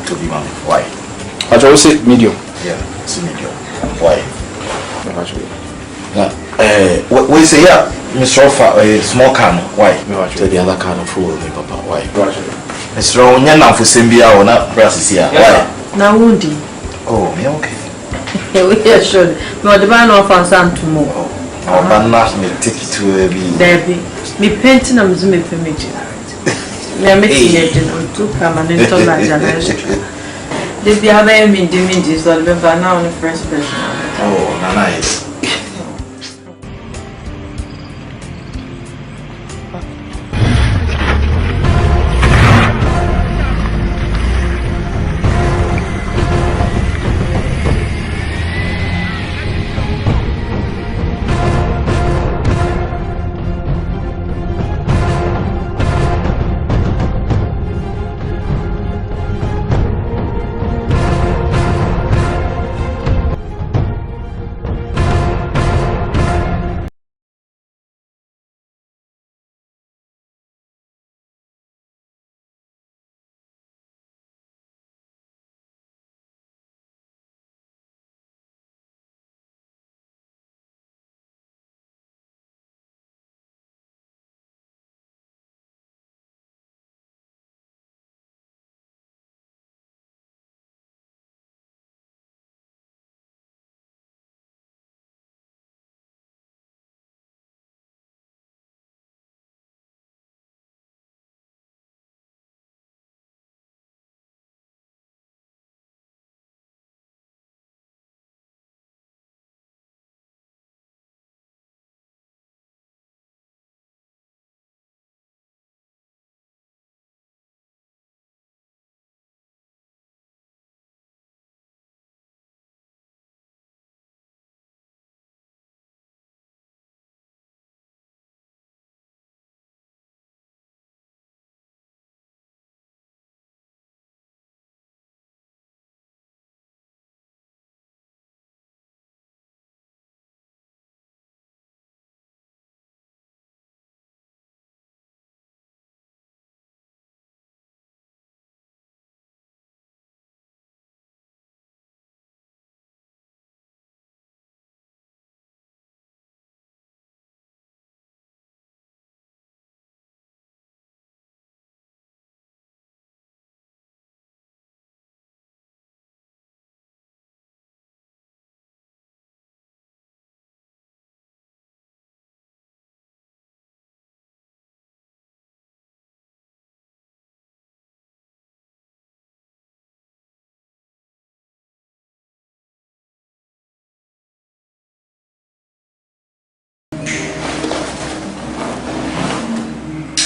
To be man. Why? I just say medium. Yeah, it's medium. Why? We say yeah, Mr. Offa, a small can. Why? To the other can of food, Papa. Why? Mr. Onyana for Simbia or not brasses here. Why? Now, woody. Oh, me okay. Yeah, sure. No, the man of us and tomorrow. I'm not take it to a Debbie. Me painting them to me for me. Me are making it on 2 permanent on my generation. Did you have any diminished or remember now on the first person? Oh, nice.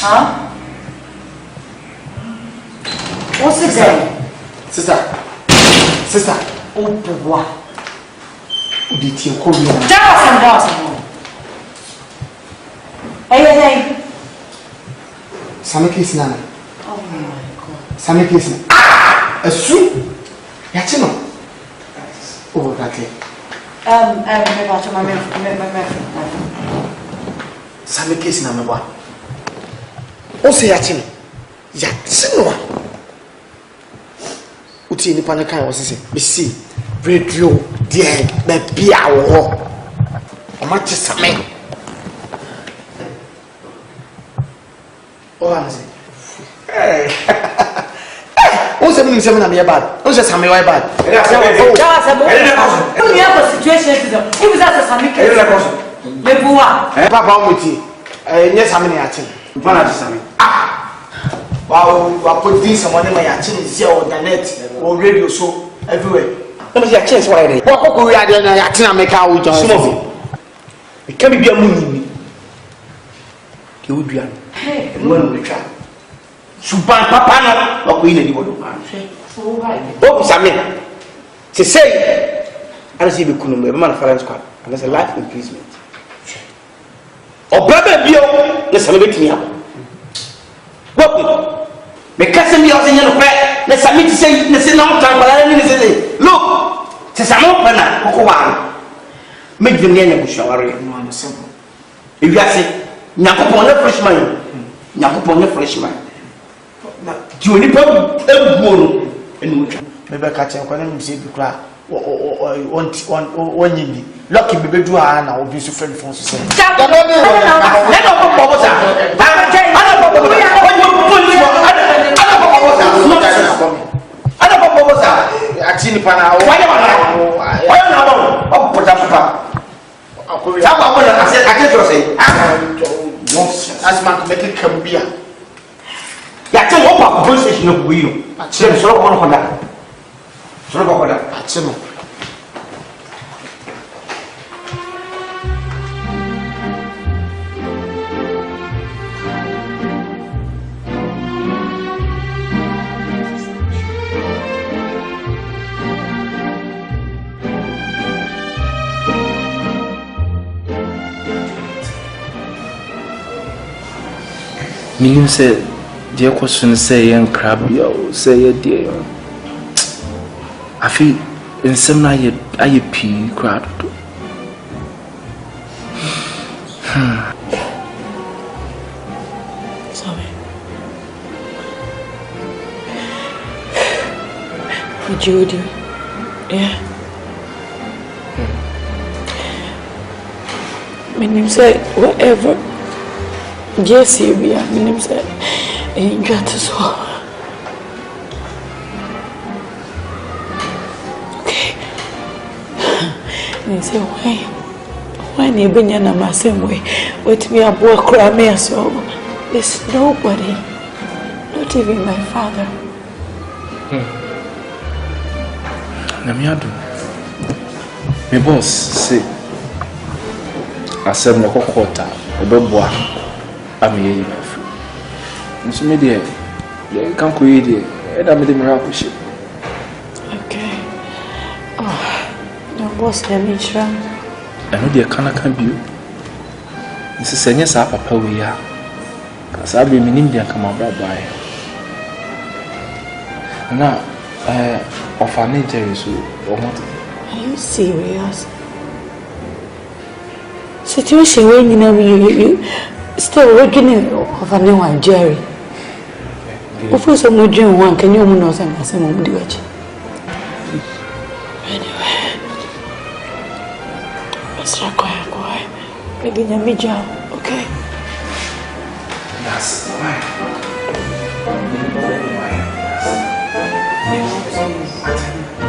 Huh? What's it saying? Sister. Oh, boy. Did you call me? Dawson. Hey. Some case now. Oh my God. Some case now. A soup? Yachino. Oh, that's it. Some case number 1. Oh, say Yachino. Yachino. Uti nipa ne kan wo sese. Be see radio there be bia wo. Oma chisame. Oh, I say. Hey. Who's the minister na me bad? Who's the same way bad? That's a situation to them. Who is that same case? Me buwa. Papa omuti. Nye same na yatin. Mana ti same. Wow, I put this on my yatin is here on the net, on radio so everywhere. Let me see a chance why they. What go we are there na yatin make how we join. It can be a money. Ki udua. Hey, when we try. Suban papa no wa ko ina di wodo ma o same se say ana si be kunu me man French squad and that's a life imprisonment o baba bio na same betimi abo wo me kase mi o se nyano pe na same ti say na se na mo tan bala ni se look se same pe na ko wa me gbe ni enya bushaware no am simple e wi ase nyakopon na freshman nyakopon na freshman Juni pom ebuoro enu twa me be ka chen kwani mse bi kra on yindi lucky be bedu ha na obi so friend phone so say na no pom sa ba ka chen ana pom sa ati ni pa na wa na ba pota papa sa ba mo na ase jo say asman ko make kambia ya tell what about police station of we no so one for that so about that atimo Meaning say dear question say young crab yo say dear I feel in some I pee crowd. Sorry. What you do? Yeah. My name said whatever. Yes, you be. My name said. And got to so okay. And he said, why you been in the same way? With me, a boy cry me so. There's nobody, not even my father. Namiado, my boss say, I said, no quarter, a boy, I'm here. Nso me dey kan ko yi dey e da me dey miracle shit. Okay. Oh, no boss dem try. I know dey kan bi o. Nso senye sa papa we ya. Ka sa be minim dey kan ma bra bai. Na orphanage Jerry so o mo. Are you serious? Situation when you still working of a new one, Jerry. Of course, I'm not doing one. Can you know something? I say, Mom, do it. Anyway, let's try quiet. Maybe you need job, okay? That's why. Yeah.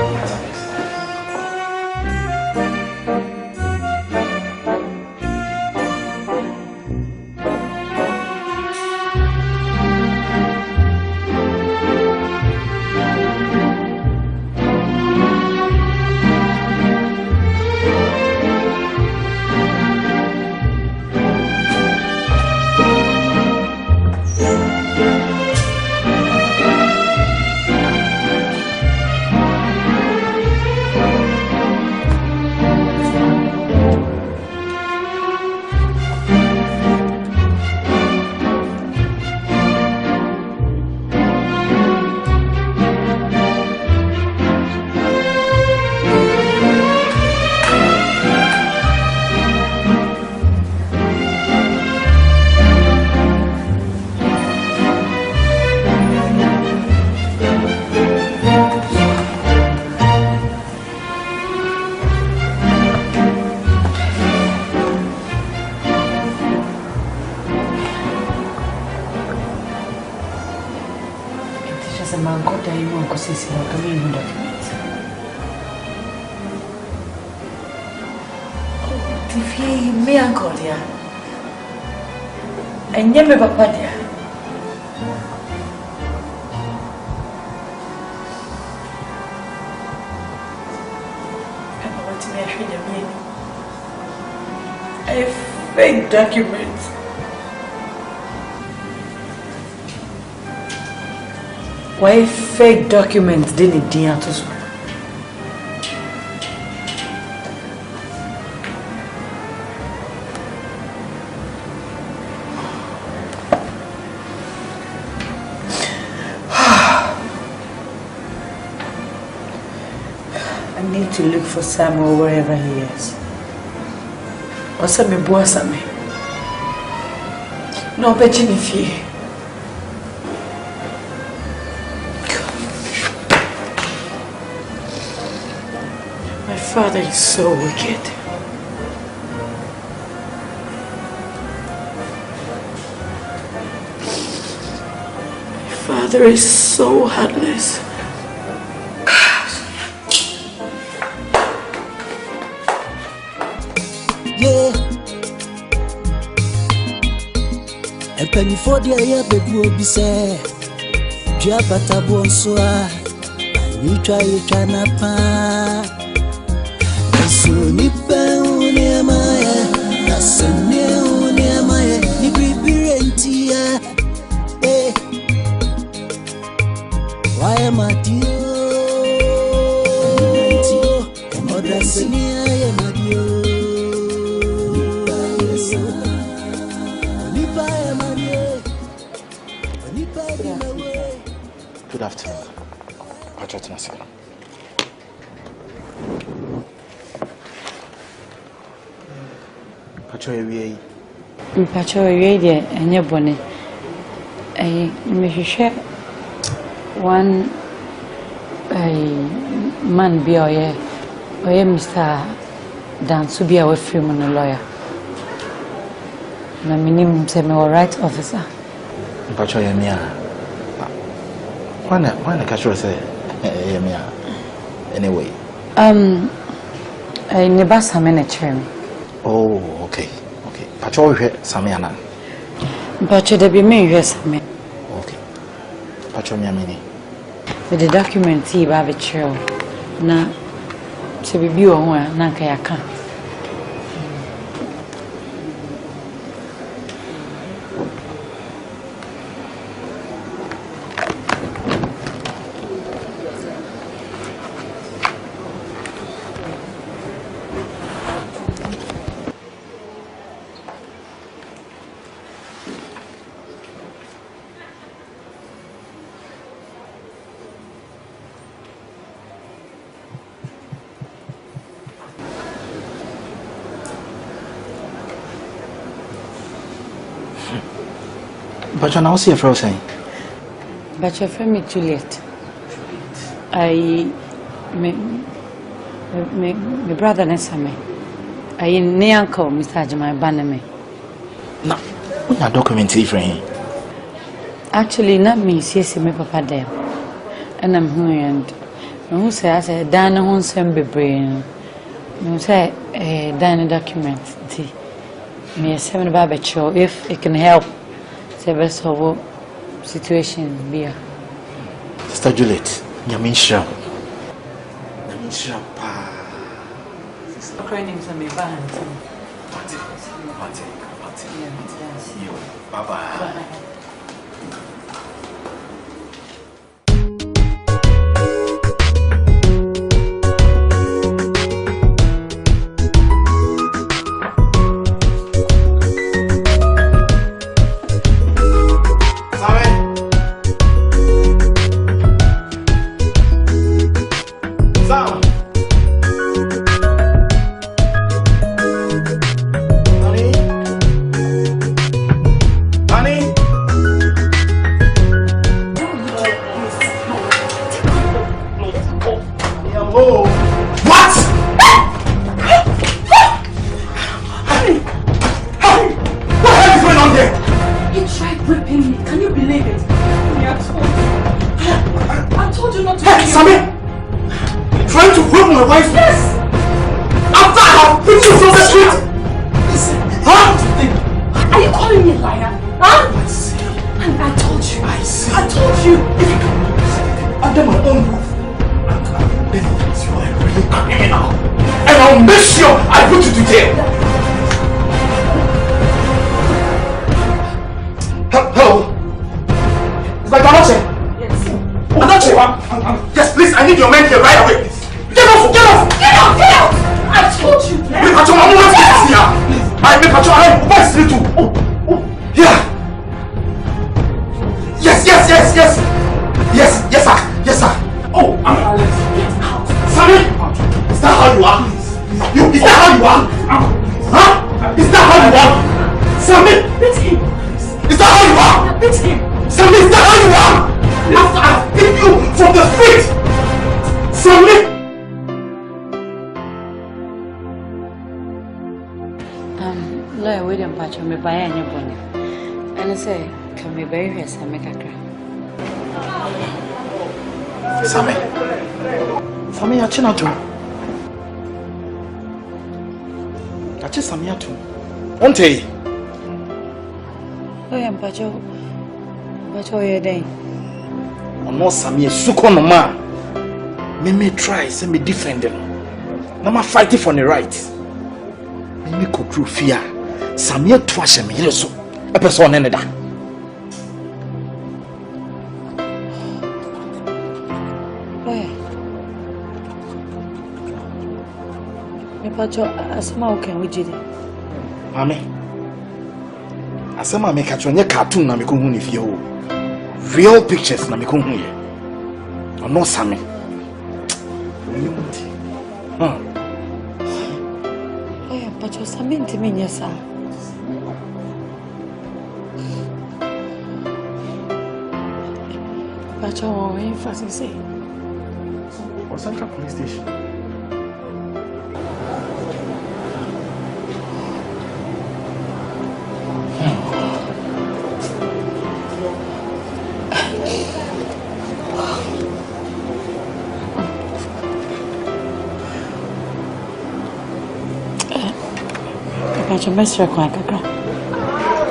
a man got a young consisting of community documents. Oh, if he me uncle dear. And never papa dear. I want to be ashamed of me. A fake document. Why fake documents didn't deal to so? I need to look for Samuel wherever he is. Or Samuel boy Samuel. No betting if you. My father is so wicked. My father is so heartless. Yeah. A penny for the air, baby, will be sad. Jabata bonsoir. You try to pa. So nipa unyamaya, nasane unyamaya, ni bibirentia, why am I dear? Modasania ya madio, nipa ya madio, nipa ya madio. Good afternoon. Pachatunasi. Mpacho we dey enye bone. Me hwehwe one man bi oye Mr. Dansu bi a we film no lawyer. Na minim say me right officer. Mpacho ye me a. Wana ka sure say ye me a. Anyway. Ne ba same na chere me. Oh, okay. Pacho we Samiana. Pacho de be me we Sami. Okay. Pacho me amini. With the document he ba be chere na se bibi o ho a na nka ya ka. But now see a friend saying. But your friend me Juliet. My brother Nesame. I ne uncle Mr. Ajimai Baname. No, we are documenting for him. Actually, not me. See, me papa there, and I'm here and who say I said Dana won't send be brain. You say Dana document. Me 7 Babacho if it can help. Best of situation be Sister Juliet, Yamisha. Pa. Sister Craning some band. Bye-bye. told you not to. Hey, Samir! Trying to rape my wife? Yes! After I have put you from the street! Listen, huh? Are you calling me a liar? Huh? And I told you. I told you. Under my own roof. Then you are a really criminal. And I'll make sure I put you to jail. Hello? Is my Danoche? Yes. Danoche? Yes, please, I need your men here right away. Get off! Get off! Get out! Get out! I told you. Make a job. I'm not here. I make a job. I'm going to too. Oh. Yeah. Yes, sir. Oh, I'm Alex. Get out. Sammy, is that how you are? Is that how you are? Huh? Is that how you are? Sammy, beat him. Is that how you are? Beat him. Sammy, is that how you are? After I've picked you from the street. Sammy. Lawyer William Pacho me buy any bonnet. And I say, can me bury her some make a cry. Sammy, I chin out to. I just Sammy out to. One day. Lawyer Pacho, you're day. I'm not Sammy, Suko no man. Me try, send me defend them. Now I'm fighting for the right. Me go through fear. Samia twash me yeso a person eneda oya me pacho asema o kan wujide mame asema me ka chonye cartoon na me ko hu ni fie ho real pictures na me ko hu ye ono same oya pacho same ntimi nyesa Pacho, what are you fussing say? For Central Police Station. Pacho, Mr. Kwakaka.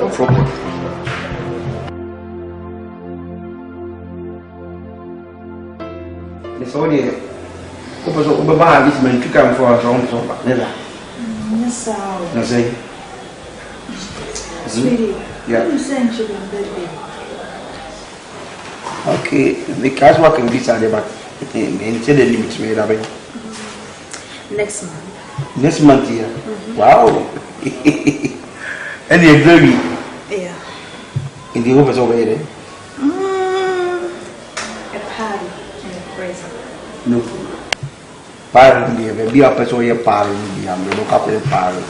No problem. So the Oba is meant to come for us on top. Never. Yes, sir. No say. Sweetie, yeah. You sent you in bed. Okay, the cash work can be Saturday, but until the limit made up. Next month. Next month, yeah. Wow. And you're very. Yeah. In the office over there. A party in the prison. No. Parang dia be a person ye parang dia me no kapel parang.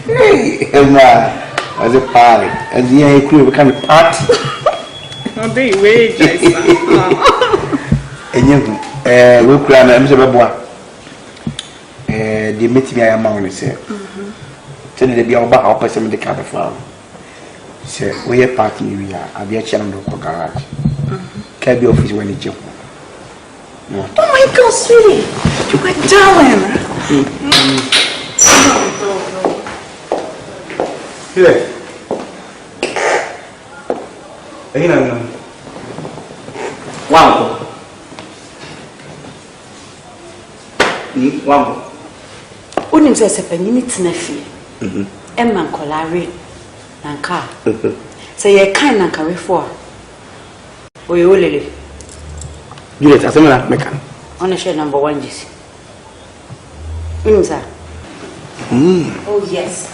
Hey, Emma, as a party, and the crew we can party. No dey wait, Jason. And you we crew na me se beboa. The meet me I am on say. Tell the be oba how person me the car for. Say we a party we are. I be a channel no garage. Can be office when it. Oh my God, sweetie, you were darling. Here. Ainda não. Wampo. Wampo. Unim se panyin tena fie. Emma nkolare nanka. Se ye kan nanka wefo a. Oye olele. Juliet, asema na meka. Ona share number 1 GC. Unim sa? Oh yes.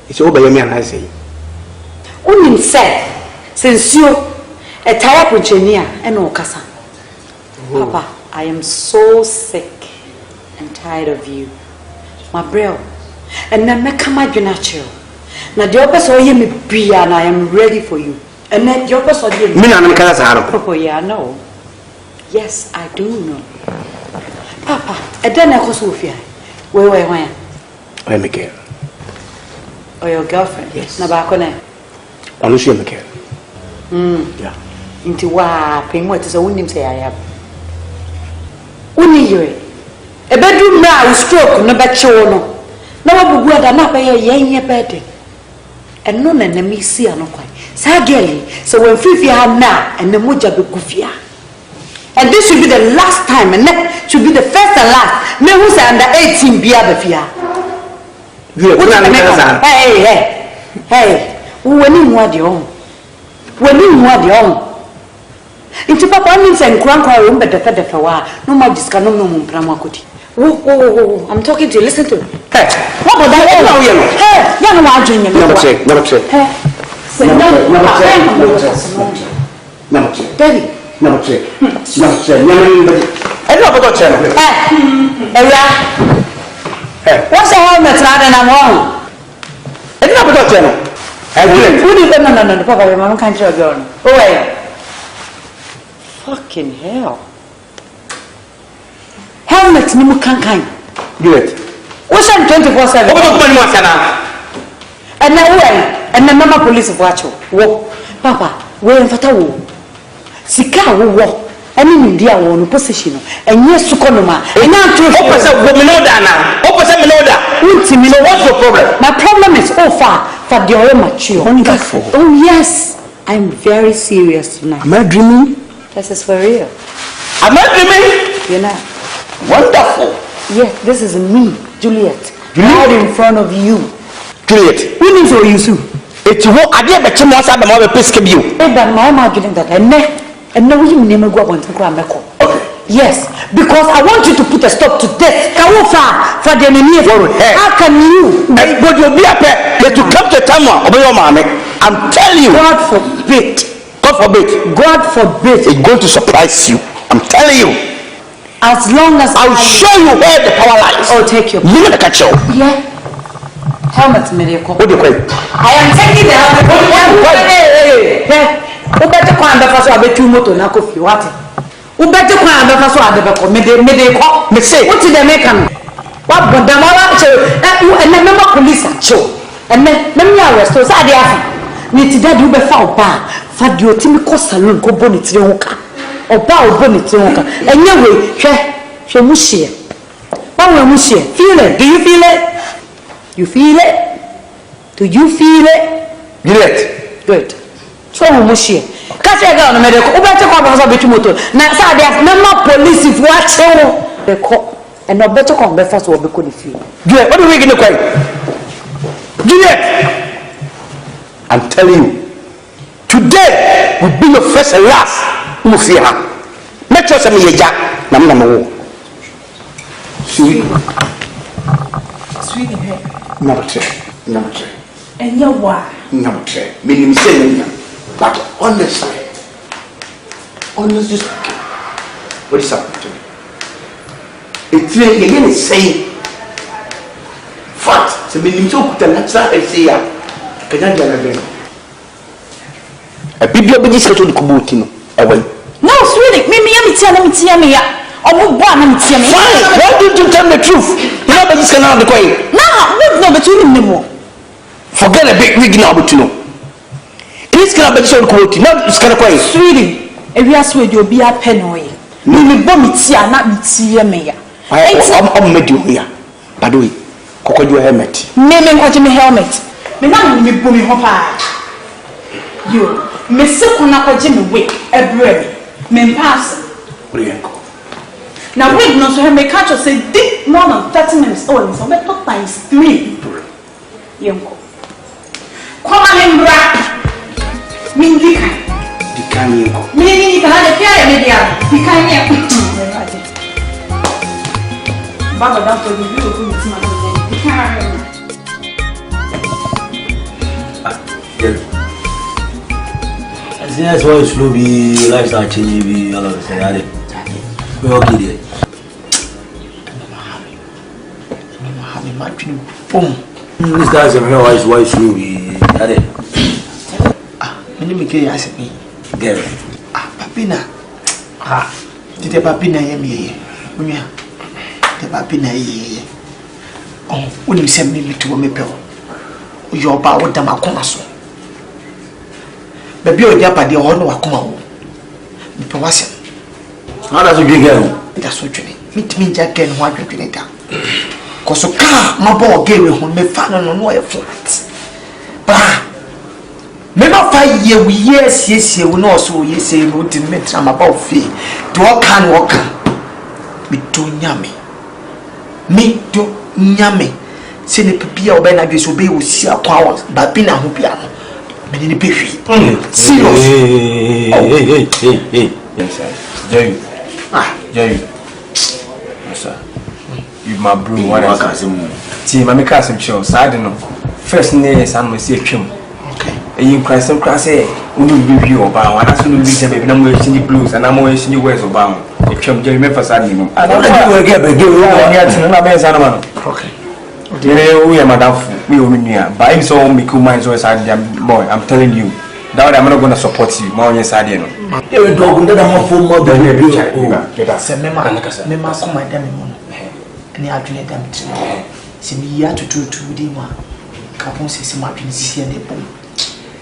It's over your man I say. Unim se sensio etaya ponchenia ena okasa. Papa, I am so sick and tired of you. My bro. And then make my natural. Now the opposite of you me be and I am ready for you. And then the opposite of you. Me na me kala sa Oh yeah, I know. Yes, I do know. Papa, and then I go Sophia. Where? I make it. Or your girlfriend? Yes. Na ba ko na. Alucia make it. Yeah. Into wa paying what is a winning say I have. Only you. A bedroom now stroke, no bet show no. No one would not pay a yen bed. And none and me see no quite. Sagely, so when Fifi have now and the Muja be goofia. And this should be the last time, and that should be the first and last. Me who's under 18 be other fear. Hey, when you want your own. When you want your own. Into Papa means and grandpa room, but the feather for a while. No more discanum Pramakuti. Oh, I'm talking to you. Listen to me. Hey, what about that? Hey, young margin. Never say. Daddy. Number 3. I don't know channel. What's the helmet rather than wrong? I don't know channel. I didn't. No, Papa, I'm can't show girl. Oh, wait. Fucking hell. Helmet, no can't. Do it. What's that 24/7? And now, and the number police of watch. Whoa, Papa, we're in Fatawu. Sika wo ani ndia wo no position enye sukonoma enya to opese wominoda na opese minoda untimi no what's your problem? My problem is for the oil mature. Wonderful. Oh yes, I'm very serious tonight. Am I dreaming? This is for real. Am I dreaming? You know. Wonderful. Yeah, this is me, Juliet. Right in front of you. Juliet. Who needs you soon? It's what I did but you must have the mother pisk of you. But my mom getting that and now you never go on to Grammaco. Okay. Yes, because I want you to put a stop to this. For the enemy. How can you? But you'll be a pet to come to Tama or your mommy. I'm telling you. God forbid. God forbid. God forbid. It's going to surprise you. I'm telling you. As long as I'll show you where the power lies. Oh, take your. You're gonna catch you. Yeah. Helmet, Medico. What do you call it? I am taking the helmet. Who better come and pass away two motor na coffee water? Who better come and pass away the call? Me say, what did they make him? What but the mother and the member police show. And then me arrest us at the after. Me to that you be foul bar. For the ultimate salon go bonnet yoka. Or bow bonnet yoka. And anyway, she mushie. Mama mushie. Feel it? Do you feel it? You feel it? Do you feel it? Good. Good. So mushie. Catch a gun, medical. Who better come and be motor? Now, sir, there's no police if watch the cop and no better come first or because of you. Juliet, what are we going to call? Juliet, I'm telling you, today will be your first and last. Who see her? Make sure some of jack. Number Sweetie, number 3. And your why? Number 3. Meaning, say, but honestly speaking, what is happening to me? It's again saying fact. So when you talk to natural, I say, I can't get a people be just to the Kubutino away. No, sweetie, me tell me. Why did you tell the truth? Nobody's going on the coin. No, but you didn't know. Forget a big rig now, but you know. This can be shown quality, not this kind of way. Sweetie, if you ask where you'll be a penny. Me bomb it here, not me see me. I'm made you here. By the way, cocoa your helmet. Me watching me helmet. Me not me boom hopper. You, me sick on a Jimmy Wick, a bread. Me pass. Now, wait, no, so have me catch us say, deep more than 30 minutes old, so better times 3. Yonko. Come on in, bra. Mindy can you? Meaning you can have a care, maybe. You can't. Baba, that's what you do. You can't. That's why it's slow, be lifestyle change, be all of it. We're okay there. These guys are here, why slow, be Many me ask me. Gary. Papina. Did the papina hear me? The papina here. Oh, when you send me to a maple, your power damaconaso. Baby, your yapa, the honor of Kuma. But what's it? How does you drink again? That's what you need. Meet me again, what you drink down. Cause so car, my boy gave me home, me fan on no flat. Bah! Remember 5 years, yes, we know so, yes, we didn't make some about fee. Do all can walk. Me do nyame. Me do nyame. Say the people obey na disobey will see a power, but be na piano. Me ni be free. Serious. Hey. Yes, sir. Jerry. Jerry. Yes, sir. You my bro. What I say? See, my make us some show. So I don't know. First name is I'm see a trim. Okay. You cry some crass. We do review about. And as soon as we say, baby, I'm wearing the blues and I'm wearing the wears about. The trim Jerry me for Sunday. I don't know. We get back. Okay. We are madam. We are here. But I'm so make your mind so sad, boy. I'm telling you. That I'm not going to support you. My own side, you know. You dog that I'm for more than a picture. Say, Mema, come my damn moon. And I drink them too. See me here to do Dima. Capon says, Martin, see and the boom.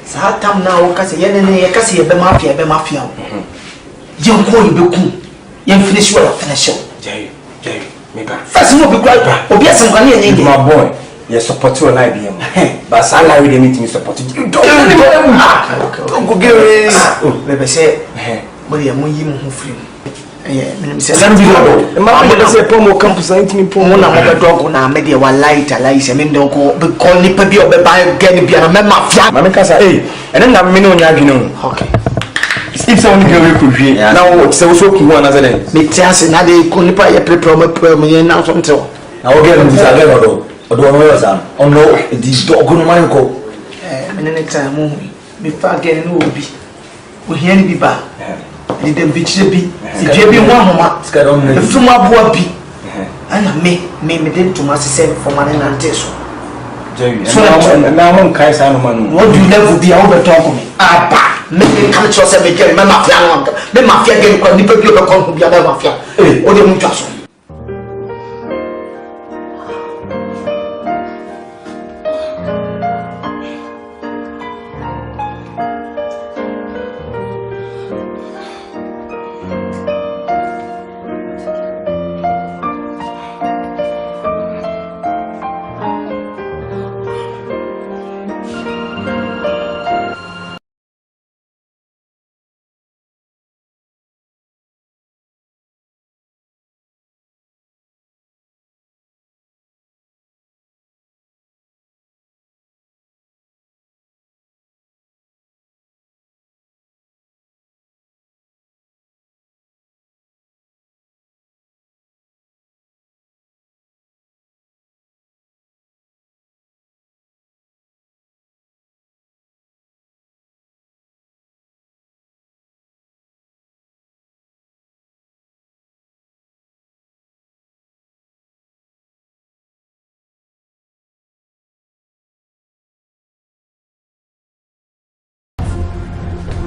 So, how time now? Cassie, I can see a mafia. You call you be cool. You finish well, finish up. Jerry. First, you will be quite. Or be some money in my boy. You support your life, but salary they meet me support you. Don't go get it. Oh, baby, say, but you're more free. Yeah, I'm say, Pomo campus, I think Pomo, I'm dog on our media, one light, I like, I mean, don't call Nipper be or buy again, be a mafia. Mamma, and then I'm in. Okay. If someone could be now, so one as a day. Me chance and I couldn't buy a pre-promo now from two. I will get them this again, or do I know? Oh no, this dog on my uncle. Many time, me far getting will be. We hear me back. Didn't be chippy. If you be one month, the Fuma Boapi. And me did to my send for money and test. So now I'm kind of man. What do you never be over talking me? Ah, make me come to us every day. My mafia, the mafia game, when the people come to be another mafia. Or the Mutasso.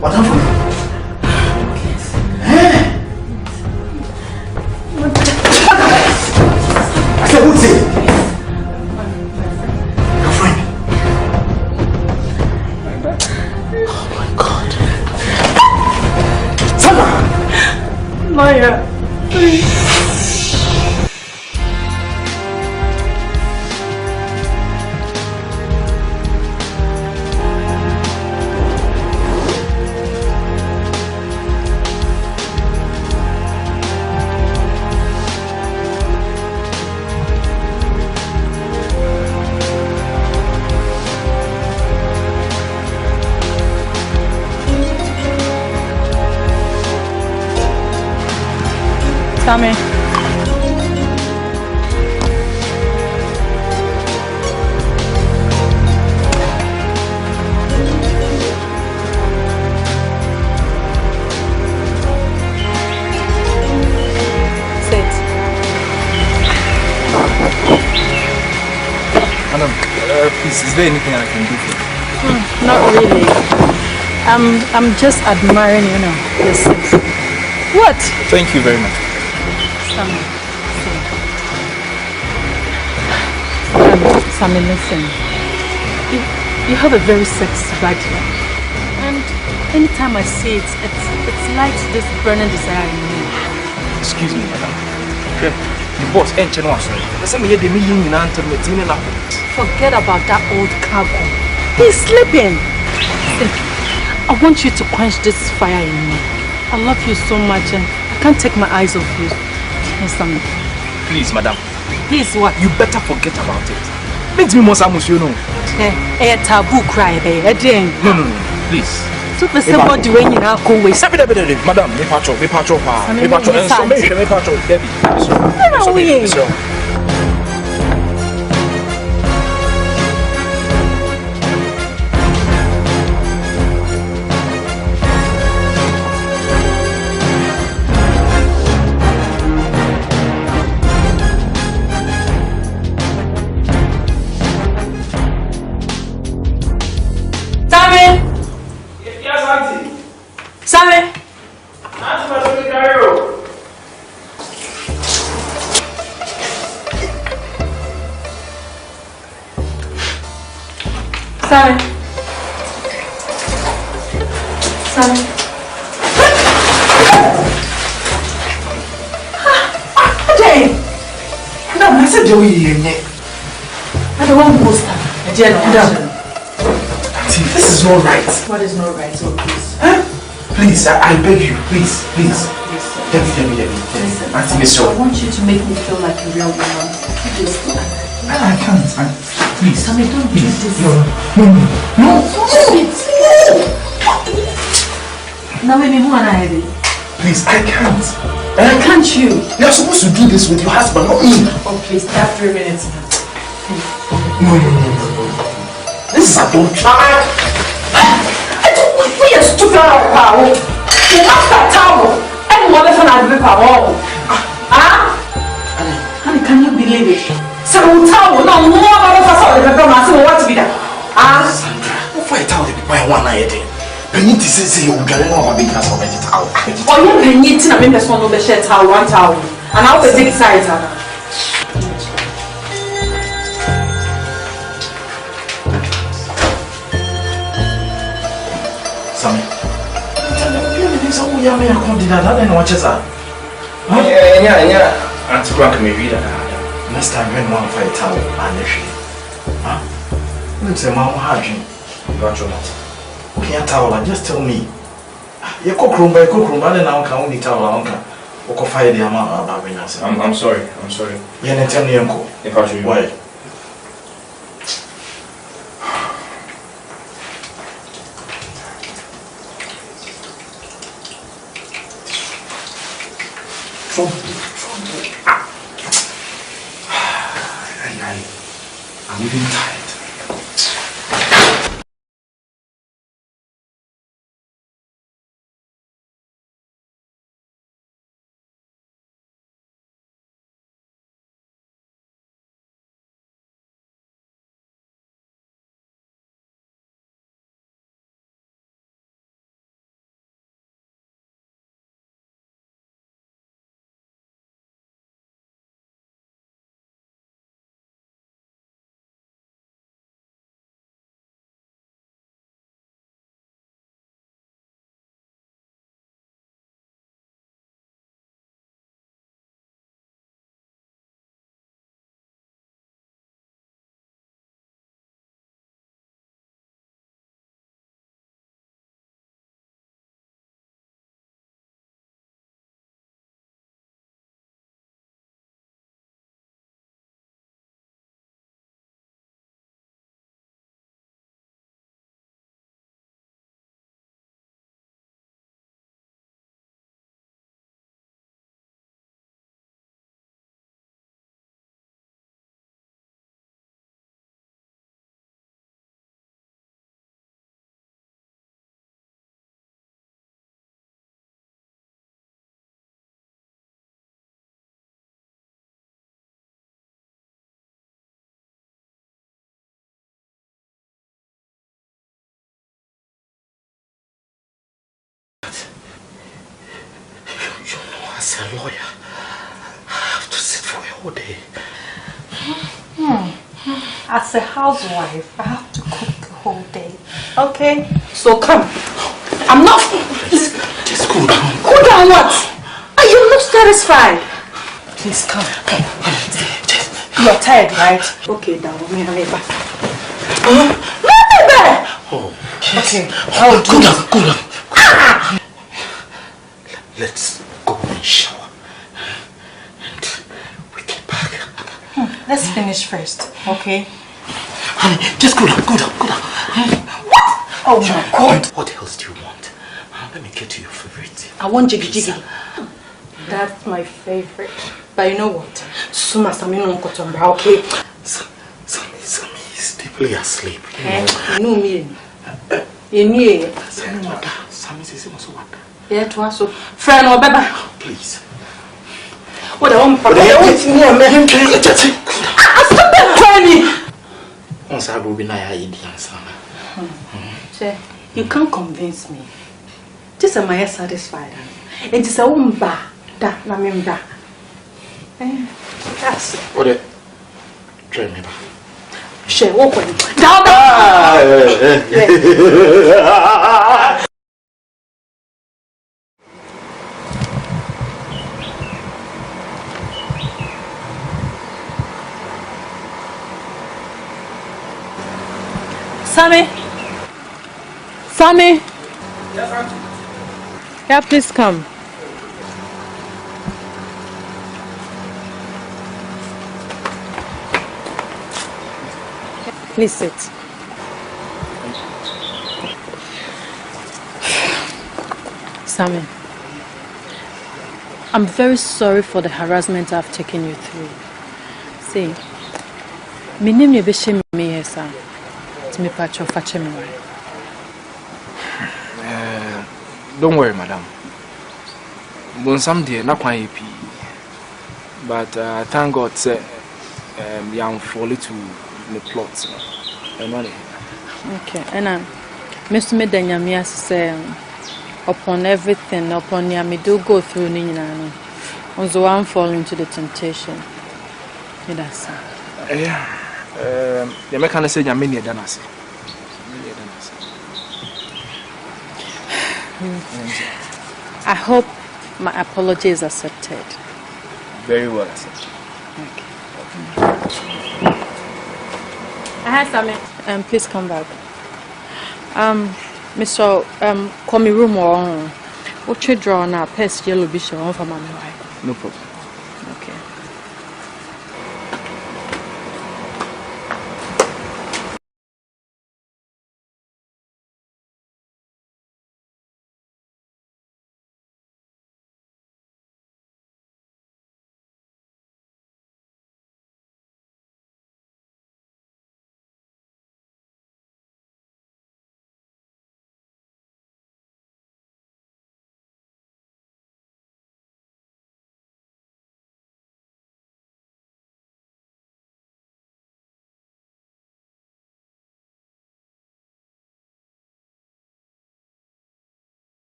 What happened? I said, what's it? Your friend. Oh my God. Sama! Maya, please. Tommy. Sit. Madam, please, is there anything I can do for you? Not really. I'm just admiring, your sense. What? Thank you very much. Sammy, listen. You have a very sexy body. And Anytime I see it, it's like this burning desire in me. Excuse me, madam. Okay. The boss ain't no answer. Forget about that old cargo. He's sleeping. I want you to quench this fire in me. I love you so much and I can't take my eyes off you. Listen. Please, madam. Please what? You better forget about it. Makes me more samus, you know. Taboo cry, baby. No. Please. So the same body when you are going. Madam, me patcho. I don't want to post that. This is not right. What is not right? So please. Please, I beg you. Please. Debbie. Auntie, Miss, I want you to make me feel like a real woman. Please. I can't. Please. Sammy, don't do this. No. Stop it. Now let me move on. Please, I can't. Can't you? You're supposed to do this with your husband, not me. Oh, please, have 3 minutes. No. This is a don't try. I don't want to be a stupid power. You have that towel. Everyone else has been power. Honey, can you believe it? So towel, no more about us all the people must want to be there. Sandra, what for a towel the people want to eat? Penny say you get no baby has already towel. Oh, you penny tin na me person no be share towel, one towel. And I will take side. Sammy. Yeah, I can't do that. I don't know what you say. Yeah. Auntie Crack me read that. Next time when one fight towel and the shit. Huh? Let's say mama had you. Got you not. Okay, a towel and just tell me. You cook room, but then I can't only towel. I can't fire the amount about me. I'm sorry. Yeah, tell me, uncle. If I should. Why? I'm even tired. As a lawyer, I have to sit for a whole day. As a housewife, I have to cook the whole day. Okay? So come. I'm not. Just cool down. Cool down what? Are you not satisfied? Please come. You are tired, right? Okay, down with me, Haniba. Oh, yes. Okay. Cool down. Let's go and shower. And we get back. Let's finish first, okay? Honey, just cool down. What? Oh my God. What else do you want? Let me get you your favorite. I want jiggy jiggy. That's my favorite. But you know what? Suma Sami no kotombra, okay? Sammy is deeply asleep. You know me. You knew. Sammy says he must work. Yeah, to us. Friend or Baba. Please. What I want for stop trying me. You can't convince me. Just am I satisfied? It is a umba that na memba. Yes. What it? Try me back. She walk on. Sammy. Yes, sir. Yeah, please come. Please sit. Sammy, I'm very sorry for the harassment I've taken you through. See, my name is Bishim Miyesa. It's me patch of Fachemwa. Don't worry, madam. Some day, not quite happy. But thank God, say, I'm fully to the plot. Okay, and Mr. Medanyamia say, upon everything, upon Yami do go through Nina. Also, I'm falling into the temptation. That's yeah. The mechanic said, I'm many than us. I hope my apology is accepted. Very well accepted. Okay. Hi, Sammy. Please come back. Mr. Call me room or what you draw now? Pest yellow bishop on for my wife. No problem.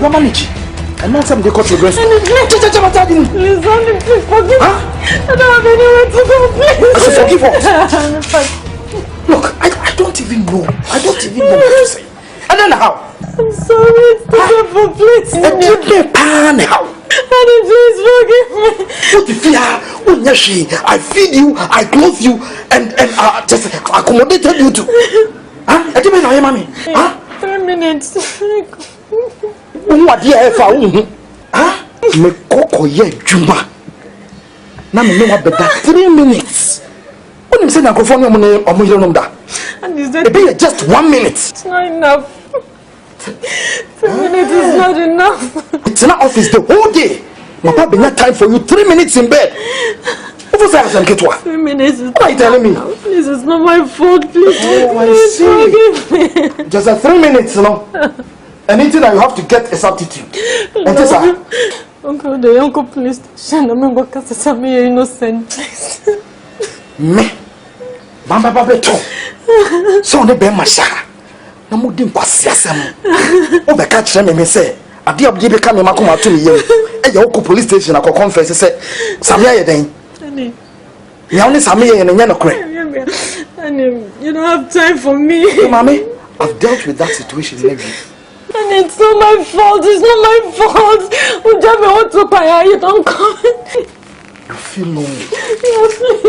you manage. And not some they cut your breast. Please, only please forgive. Huh? I don't have anywhere to go, please. I said forgive what? Look, I don't even know. I don't even know what to say. And then how? I'm sorry, it's too painful, please. How? Honey, please forgive me. What if you I feed you, I clothe you, and just accommodated you to. Huh? I didn't know, mommy. Huh? 3 minutes. What do you have? Huh? Me koko ye juma. Na me know what better 3 minutes. When you say na go phone you know that. And is that it just 1 minute? It's not enough. 3 minutes is not enough. It's not office the whole day. Papa be not time for you 3 minutes in bed. What say I get what? 3 minutes is what are you telling me? Please, it's not my fault, please. Oh, please I see. Just 3 minutes, no? Anything that you have to get a substitute. And this Uncle, the uncle police station. I remember because I'm innocent. Me? Bamba Babeto. So on the Ben Masha. Na mo din kwase asem. O be ka kire me say, ade obje be ka me makoma to me yem. E ye wo police station akọ confess say Samia ye den. Ani. Ya only Samia ye nya no kure. Ani, you don't have time for me. Hey, mommy, I've dealt with that situation lately. And it's not my fault. It's not my fault. You don't come. You feel lonely.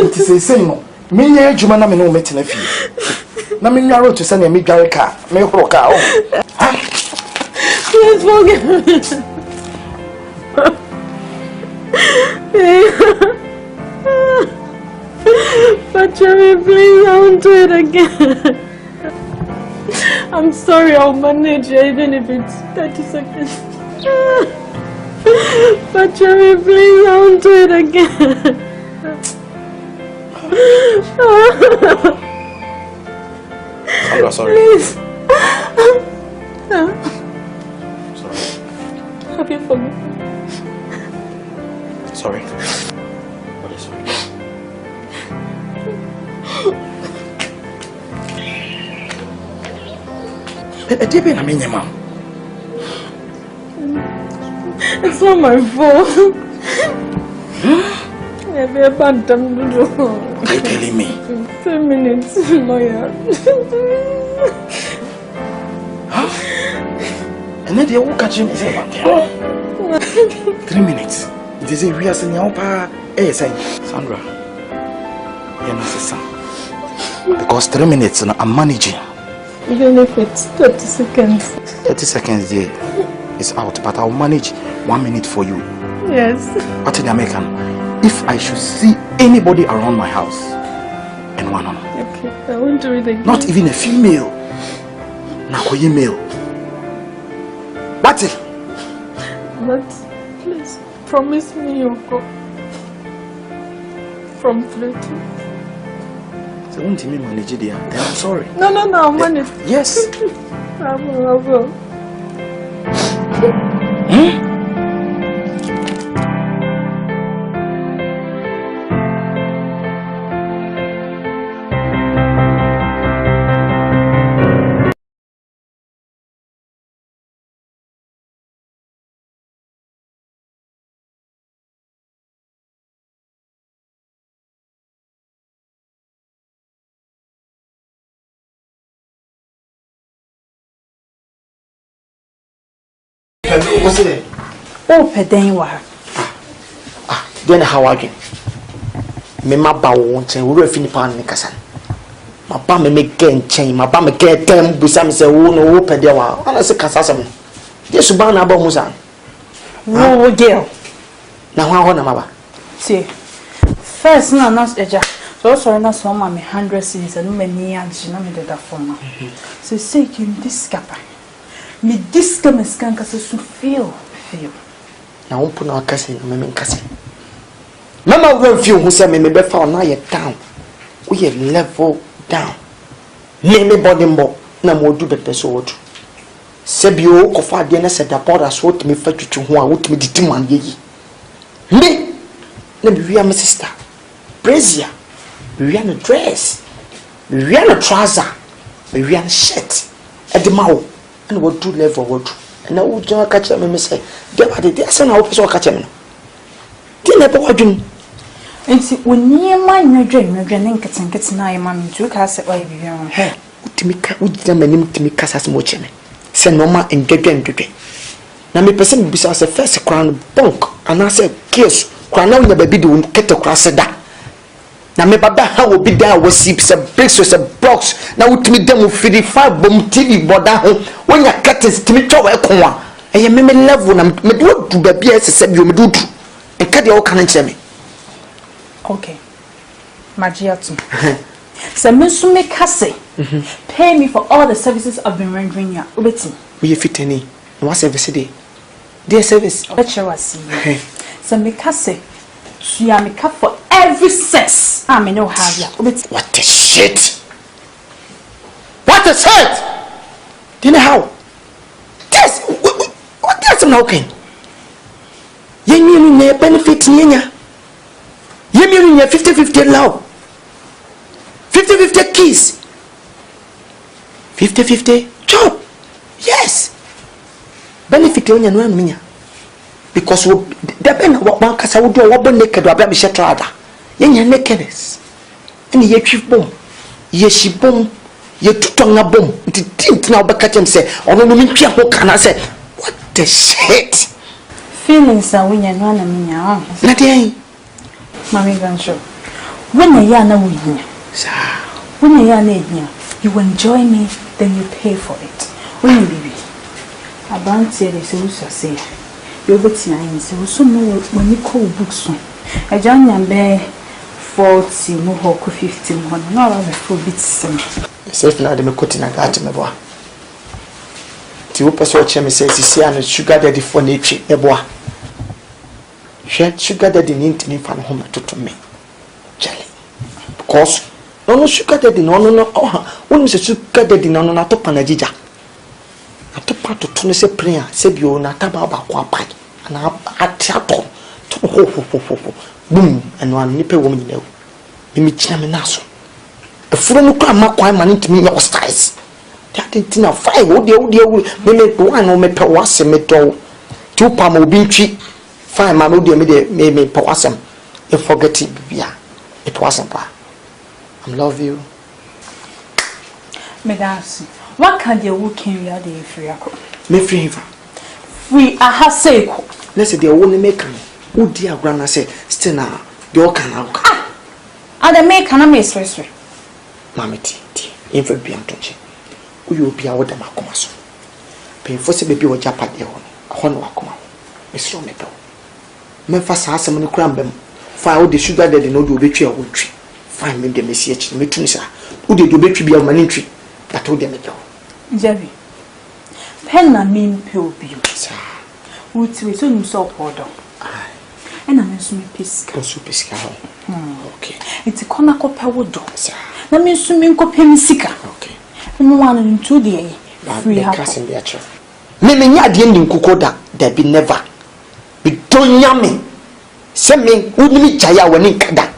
It is a sin. Me nya adwuma na me no metina fie. Na me nwaro to say na me dware car. Me horo car. Please forgive me. But Jerry, please, I won't do it again. I'm sorry, I'll manage even if it's 30 seconds. But Jerry, please, I won't do it again. I'm sorry. Please. Sorry. Have you forgiven me? Sorry. What is sorry? It's not my fault. What are you telling me? 2 minutes, lawyer. And then they will catch him. 3 minutes. It is a real Sandra, you're not a son. Because 3 minutes I'm managing. Even if it's 30 seconds. 30 seconds there is out, but I'll manage 1 minute for you. Yes. What in the American? If I should see anybody around my house, and one on. Okay, I won't do it again. Not even a female. Nakoye male. What's it? But please promise me you'll go from flirting. So won't you manage it there? Then I'm sorry. No, I'll manage. Yes. I will. What's it? Oh, Pedenwa. Then how again? Me ma ba wo nchen wo refi ni pan ni kasa. Ma ba me get nchen, ma ba me get tem busa me say wo no wo Pedenwa. Ana se kasa sam. Yesu ba na ba mu san. Wo girl. Na ho na ma ba. See. First na eja. So na so ma me 100 cedis and me ni anchi na me de da forma. So say you this kapa. Me diska me scan kasa so feel. Na wo puna kasa na me kasa. Mama we feel who say me be fa na ye down. We ye level down. Me body mbo na mo du be so wodu. Sebio ko fa de na se da border so to me fa twetwe ho a wo to me diti man ye yi. Me na be wi am sister. Brazier. We wear a dress. We wear a trouser. We wear a shirt. At the mouth. And what do level what? na wo jwa ka kire me say get bad dey say na wo person ka kire me no ti na be wadwum nti woniema nwedwe ne nketenkete na ayi mami tu ka se oyi bi ho utimi ka udina manim timi ka sase mo cheme se no ma ndwedwe na me person bi bisa se first crown bonk ana se case crown na nya baby de won kete cross da na me baba ha obi da wasi se bricks se box na utimi dem 55 bom TV boda ho wonya kete timi twa we konwa eye me level na me do du baby se bi o me do du enka de o kan nche me. Okay. Magiatum. So Miss Mikase, pay me for all the services I've been rendering here. Ubeti. We fit any. What service day? Their service. Let's show us. So Mikase, she am make up for every sex. I may know how ya. Ubeti. What the shit? What the shit? Do you know how? Yes. What that's not okay. You need benefit niya. You mean 50-50 love? 50-50 kiss? 50-50 job? Yes. Benefit on your no because the ben one cassa would do what naked or baby shatrada. Yen nakedness. And ye chief bomb. Ye she bomb. Ye tutonga bomb. It didn't now back at him say, or no mean who can I say, what the shit? Feelings are when you're not a minya. Nothing. Mammy Gansho, when a yana win, when a yana, you enjoy me, then you pay for it. When you baby, a band said, say, you're betting, so know when you call books. A young and bear 40 more 15 1, not a full bit sim. Safe now, the cutting a gat me boy. The upper watch me says, see, and sugar daddy for nature, a boy. Sugar daddy need to fan home to me. Jelly. Because no sugar daddy no when say sugar daddy no to panajija. Na to part to say prayer say bi o na taba ba kwa pai na atiato to ho boom and one nipa wo nyina wo mi china me naso efuro no kwa makwa ma ntimi me styles that thing na fire wo de me one no me pe wase me do tu pa ma obi ntwi fine ma no de me pe wasem you forget it bia it wasn't pa I love you me dance what can you work in your day free ako me free free aha say ko let's say they won't make am who dia grana say still na they all can out and the make na me stress mama ti infa bia ntonche uyo bia wo da makoma so pe fo se bebi wo japa de ho no akoma me so me do me fa sa asem no kura mbem fa wo de sugar daddy no do obetwi a wo twi fine me de me si echi me tuni sa wo de do obetwi bia wo mani twi that wo de me do Jerry pen na me pe obi sa wo ti we so nim so podo and I'm so me piska so piska okay it's kona ko pe wo do na me so me nko pe misika okay no one into the free house me nya de ndi nkukoda da be never be don nyame se me woni mi jaya woni nkada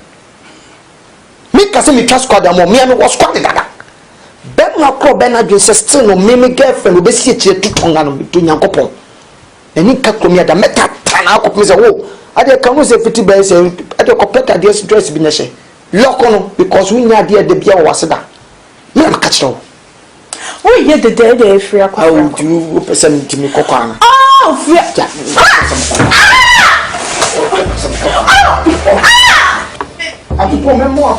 me ka se me twa squad am me me was squad dada ben na ko ben na dwen se still no me girlfriend obesi echi tutonga no to nyankopon eni ka kromi ada meta tana akopme se wo ade ka mo se fiti be se ade ko peta de dress bi na she lokono because we nya de bia wo waseda me am ka chiro wo ye de de free akwa how do you person timi kokwana oh free I keep on more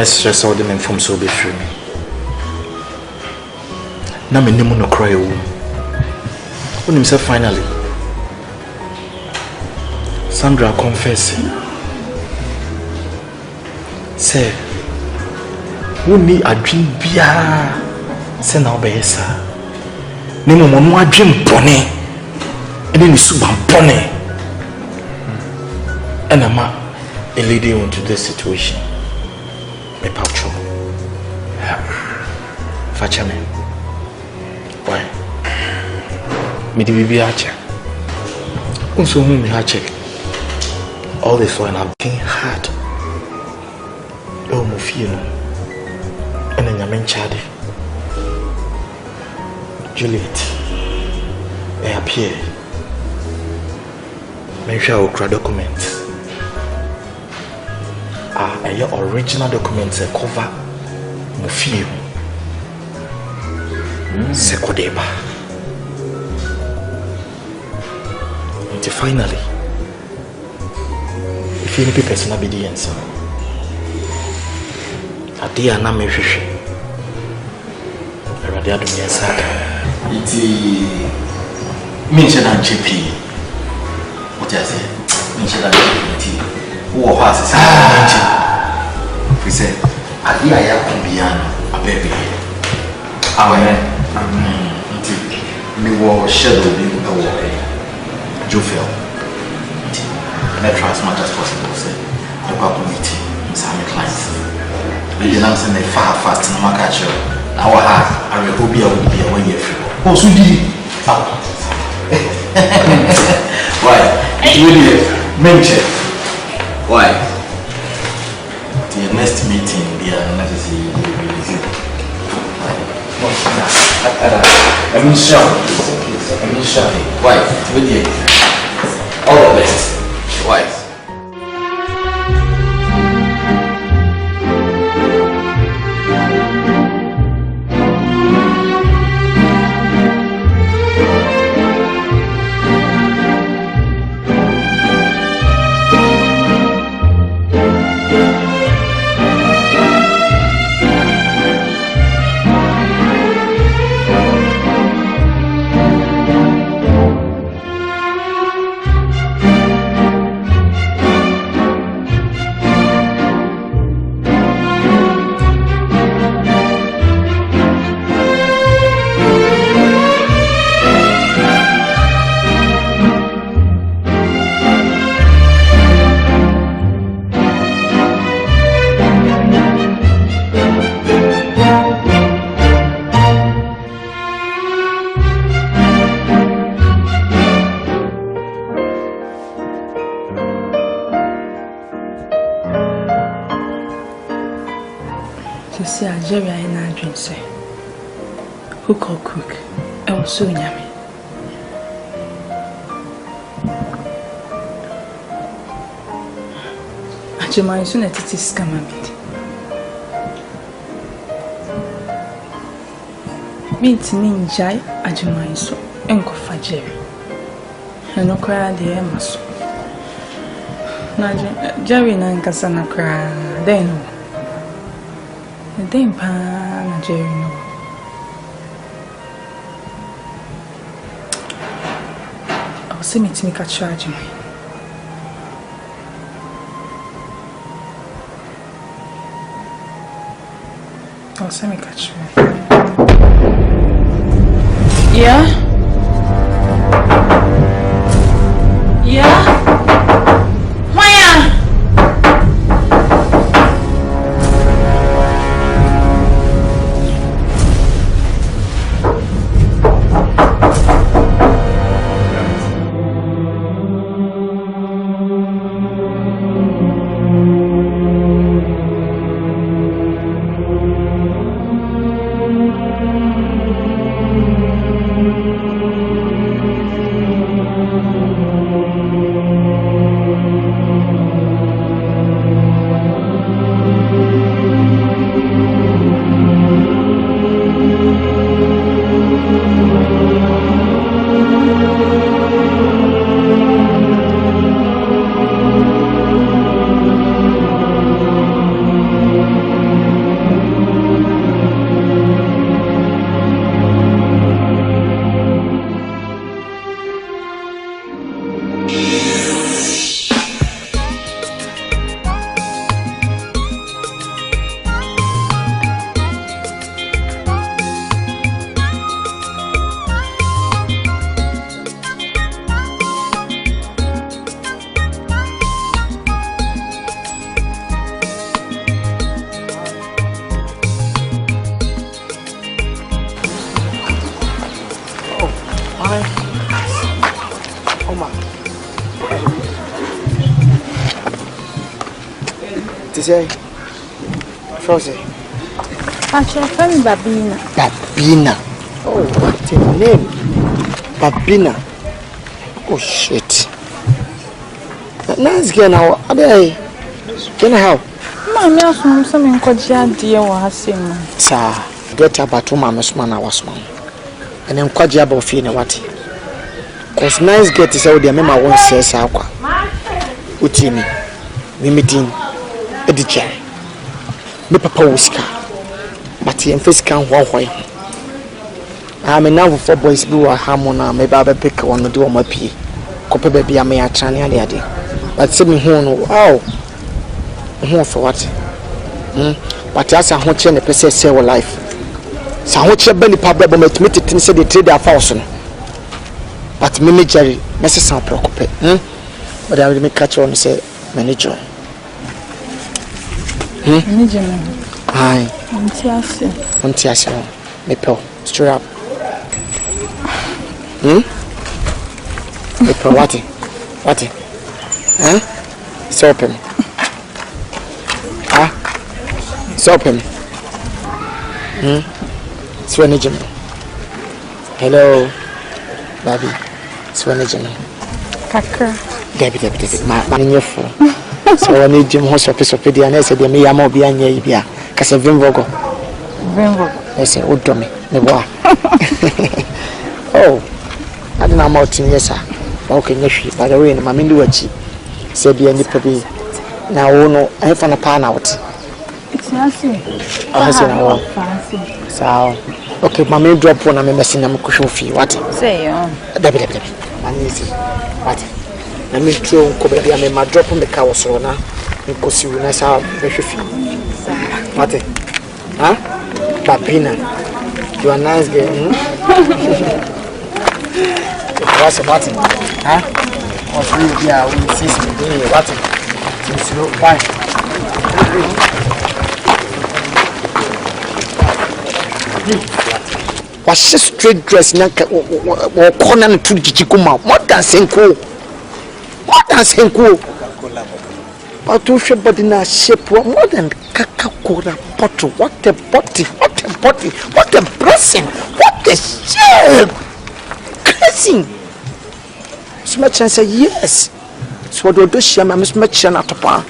stress all them from so be free me. Na me nemu no cry wo. When himself finally Sandra confessing. Say we need a dream bia say na obeyesa. Nemu mo no adwem bone. And then suba bone. And I'm a lady into this situation. Me patro. Facha me. Why? Me di bibi ache. Unso hu me ache. All this while I'm working hard. Oh mo fie no. And then I'm chade. Juliet. I appear. Make sure I will documents. Your original documents cover Mufio Sekodeba. Until finally, if any person have the answer, a dear na me fish. I rather do me a sack. It's mentioned on GP. What I say? Mentioned on GP. Who was we said, I am beyond a baby. Amen. Me will shadow being a war. Jufel. And I try as much as possible. Say, the papa meeting, some clients. The announcing a far fast in my catcher. Our heart, I will be a 1 year free. Oh, so did why? Really? Mention. Why? The next meeting be necessary. I'm sure. Why? Really? All the best. Why? Jerry, I na dream say. Hook or cook, I was so yummy. Ajima is soon at it is scammer meet ninja, Ajima is so uncle for Jerry. And no cry the Emma's. Jerry and Cassana cry, then. Then pan Jerry no. I'll see me to make a charge me. I'll see me catch me. Yeah? Yeah? to say? Frosty. Actually, friend Babina. Babina. Oh, what the name? Babina. Oh shit. Nice girl now. Abey. Can I help? Mommy, I saw something called dear was saying. Sir, get about 2 months man I was man. And then quite about feeling what? Cause nice girl is out there, remember one says aqua. Utimi. We meeting Edicha. Me papa Oscar. But he first can walk away. I'm enough for boys blue or harmona, maybe I'll pick one to do on my pee. Copper baby, I may have China the idea. But send me home, wow. Home for what? But that's a hunch and a person say life. So, what your belly public but meet it and say they trade their thousand. But manager, Mrs. San Procope, but I will make catch on and say, manager. Aye. Untiasi. Me pearl. Straight up. Me pearl. What? Huh? Soap him. Soap him. Swenny. Hello, Baby. Swenny. Kaka. Debbie. My your phone. So I need Jim House of Pesopedia and I said, me, I'm all behind you. Because I've been vocal. I said, oh, dummy. Oh, I don't know about yes, sir. Okay, yes, by the way, my Minduachi said, the only puppy. Now, no, I have a pan out. It's nothing. So, okay, my main drop one, I'm messing them cushion fee. What? Say, Debbie. What? I mean, true, Kobe, I mean, my drop on the cow so now, because you nice out very few. What? Huh? Babina, you are a nice girl. What's about it? Huh? Or free, yeah, we see some doing what? Since you why? What's a straight dress? Or corner to Jikuma? What dancing cool? But to shape body in a shape more than Coca-Cola bottle. What a body, what a blessing, what a shape. Blessing. So much and say yes. So what do she am Miss Matchan at the bar?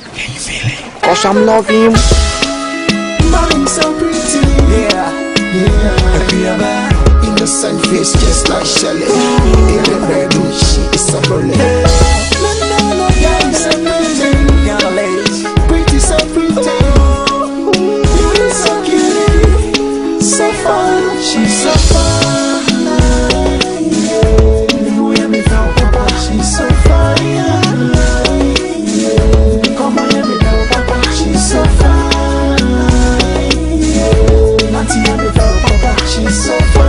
Because I'm loving him. Mommy so pretty. Yeah. Innocent face just like Shelley. In the bedroom she is a bully. Pretty so pretty. You're so cute. So fun. She's so fun. She's so fun. Come on, let me know, Papa. She's so fun. Auntie, let me know, Papa. She's so fun.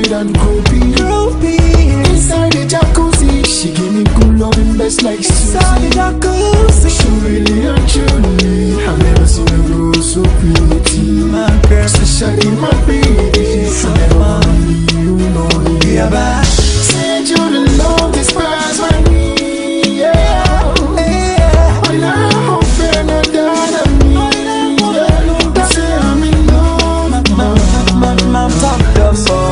And groupie inside the jacuzzi, she give me good loving best like inside the jacuzzi. She really and truly, I've never seen a girl so pretty. My girl, especially my baby, so never you know the other. Said you the longest prize for me, yeah. I love her not down on me. Say I'm in love, my top number.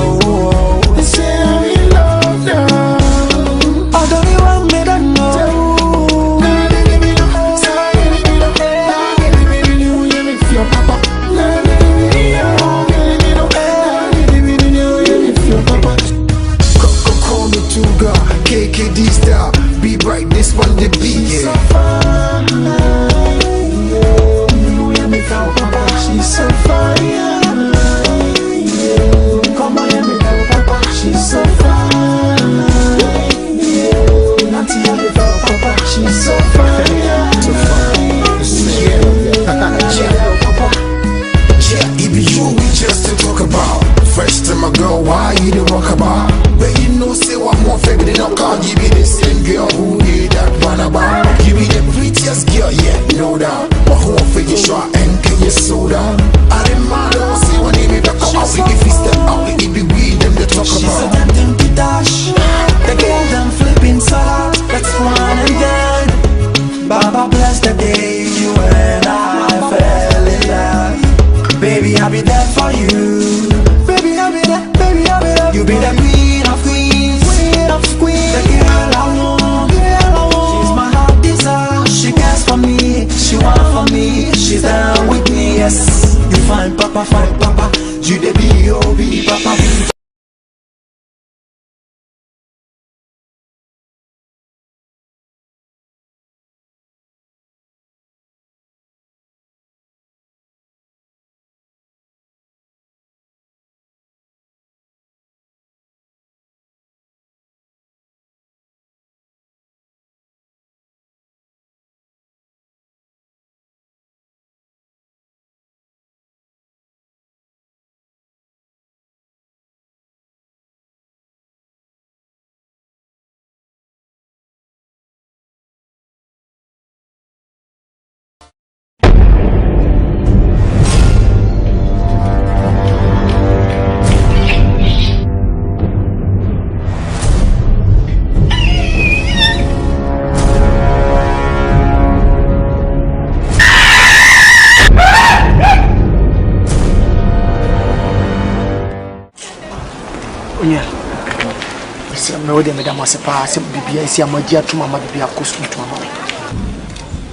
me wo de me da masepa se bibia si amagia to mama bibia kosu to mama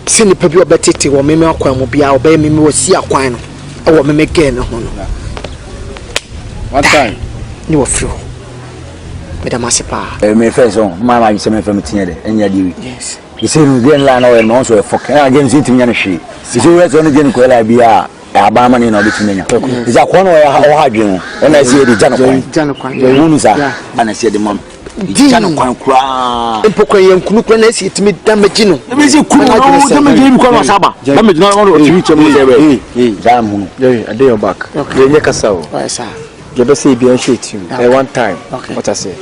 se ni pa bi obetete wo me akwan mo bia oba me wo si akwan no e wo me ge ne ho no one time ni wo firo me da masepa me first on mama se me fam tinye de enya di yes you say no dey la na we no so e fuck na game sin tinya ne hwe you say we so no dey ko la bia abama ni na obitimenya is akwa no o ha dwen ona se di jano kwan ye wunu sa ana se di mam jano kwan kura empokwa ye nkunu kura na se timi damage no e be se kunu no damage ni kwa no saba damage no on o timi chemu se be jam hunu I dey your back ye nyekasa o sa you be say bia shit you one time what I say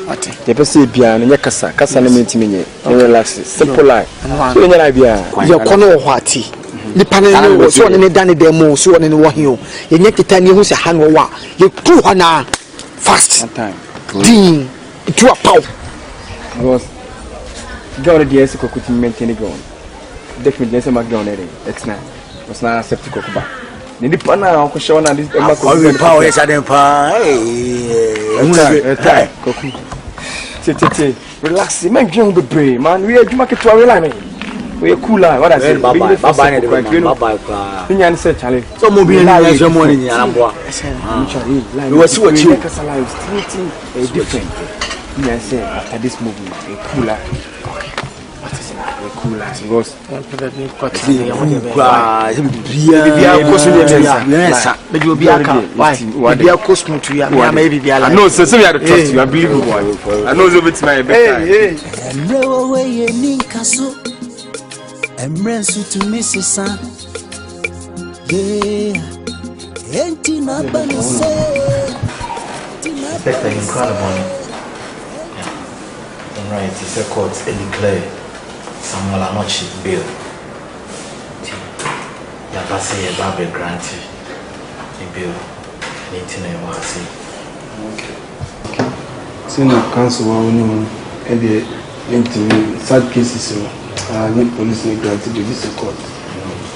you be say bia no nyekasa kasa na mentimi nye relax simple life so nyana bia ye kono ho ati ni panel no so ne dane dem mo so ne wo he o ye nyekita ni hu se ha no wa ye tu ho na fast time din itu a pow because go the DS ko kuti maintain go definitely say McDonald it's not was not accept ko ba ni pana ko show na this ma ko power is adem pa ko tete relax man dwen be pray man we aduma ke to relax me we cool what I say bye bye nyan say chale so mo bi na ye mo ni anamboa we was what you different nyan say after this movie we cooler cooler because I know so we are trust you I believe you I know so it's my better Embrace to Mrs. Yeah, ain't not gonna say. That's incredible. Yeah. Right, it's a court and declare Samuel Anochi bill. Yabase a baby granted the bill. Nintin was okay. Sina council one and the into sad cases. Need police need granted to this court.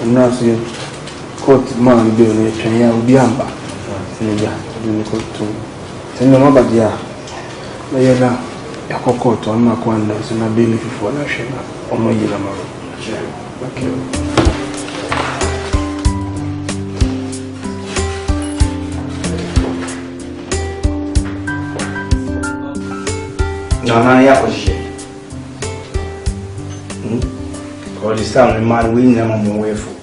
And now see court man be on a train will be amba. In the court too. Send them over there. They are now a court on my corner, so I believe for a shame or no yellow. Okay. No, yeah, was all this time, the man winning them on my way for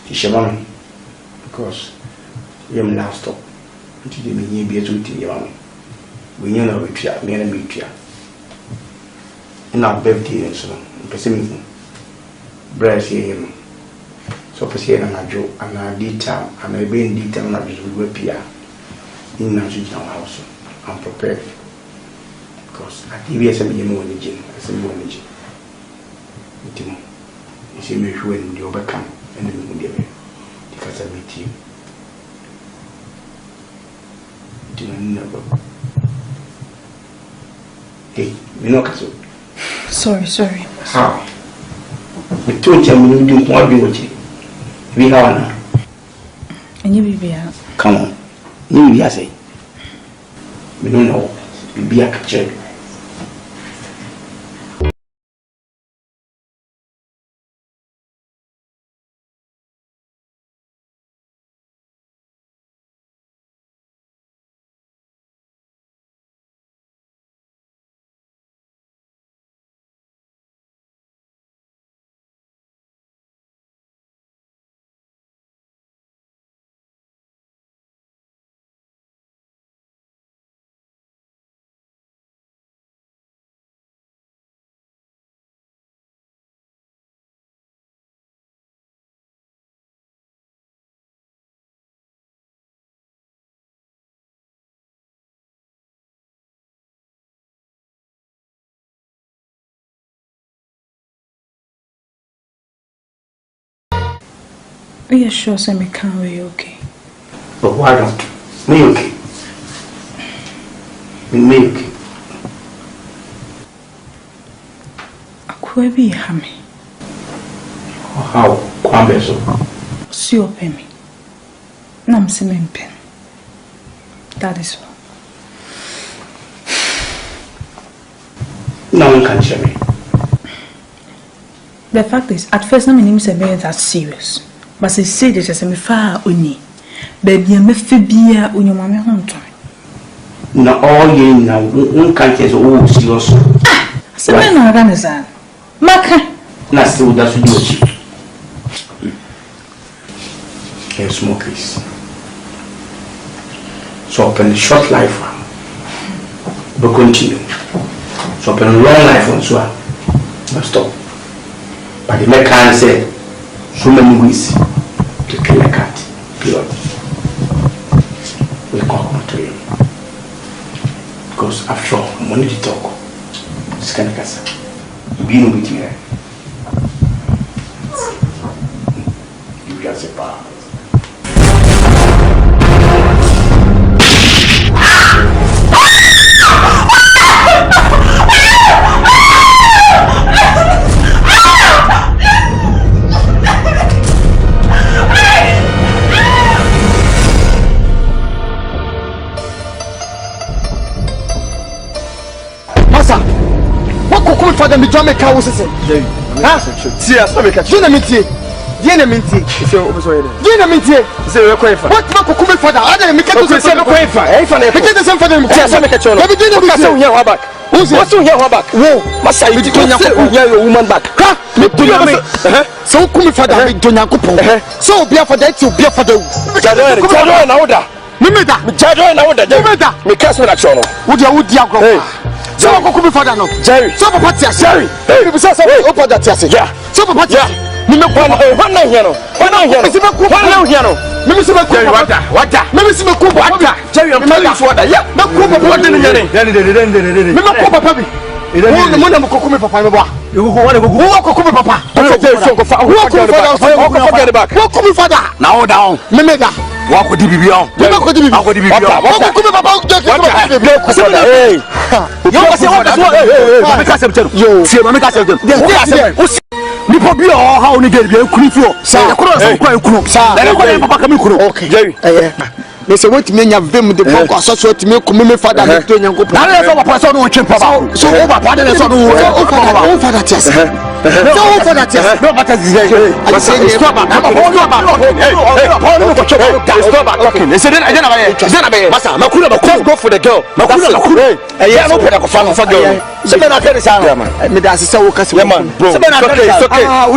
Tishamon because you're now stop until you may be able to tell you. We know we try, me and me try. In our birthday, and so on, brass here. So, for saying, I'm a joke, and I did time, and I been detail, and I just will appear in our house. I'm prepared because I TV some more energy, some more energy. You see me when you overcome and then you because I meet you. Never. Hey, you know Kaso. Sorry. How? We told you we do more beauty. We have now. And you be here. Come on. You be say. We don't know. We be a catcher. Are you sure say me can't be okay? But why don't me okay? Me okay? Akwa bi ha me. How? Kwambe so. Si open me. Na me se me pen. That is all. No one can share me. The fact is, at first, my name is that serious. But they say this is a far only. Baby, I'm a phobia on your mammy home time. No, all you now, one can't say, oh, serious. So, I'm not going to Maka. Not still, that's what you achieve. Can smoke this. So, open the short life, but continue. So, open a long life on Swan, but stop. But the man said, so many ways to kill a cat. Period. We come to you. Because after all, money to talk. It's kind of casa. Being with you. You just a bar. For them, the drama cow was say, see us, Dina Minty, Dina Minty, Dina Minty, say, what Makume for the other make it to say, the same for them, every dinner we say, yeah, back. Who's also here, back? Whoa, Massa, you don't have a woman back. So, come for the Donaco, so be for that, you be for the Jadon and order. Mimida, Jadon and order, because we're not sure. Would you so I go for that no Jerry so papa tia Jerry hey you say open that tia yeah so papa tia me me kwa one na here no me se me ku one na here no me se me ku wata me se me ku wata Jerry am telling you what yeah me ku papa what ni nyane me ku papa bi mo na mo ku me papa me boa you go one go ku papa so go fa who ku get back who ku father now down me da wako di bibion wako di bibion wako kuma papa hey yo kasi wako mama kasi mtero si mama kasi mtero ni po bi o ha oni gele bi kunu fio ya kuro so kwa kunu na ko le papa kami kunu okay me se wot me nya vem de poko asoso ti me kuma me father me to nyanko na le so papa so no twen papa so o papa de so no o father ties no o father ties no papa ties I say stop back Masa, makula go for the girl. Makula. Yeah, no peda ko fa for girl. Se me na kere sa no. Me da se wo kasi. Yeah man, bro.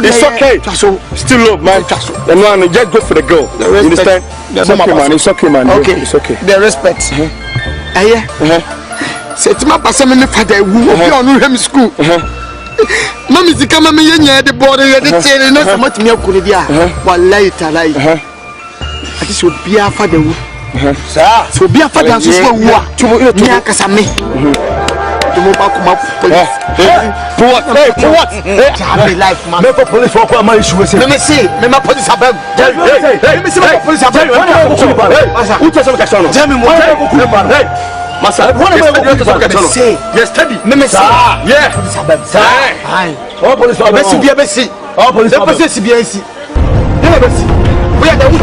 It's okay. So still love man. And one just go for the girl. You understand? It's okay man. Okay. It's okay. The respect. Se ti ma passa me father wu obi onu him school. Mami zika mama yenya de board ye de tere na samati me akure dia. Wallahi talai. Ati so bia father wu. So be a father so wa me akasa me to mo ba kuma police for what happy life man me police for kwa my issue say me see me ma police abeg hey me see my police abeg who tell some question tell me what hey masa yes study me see yeah police abeg hi all police abeg me see bia be see all police abeg me see bia see you be see we are the who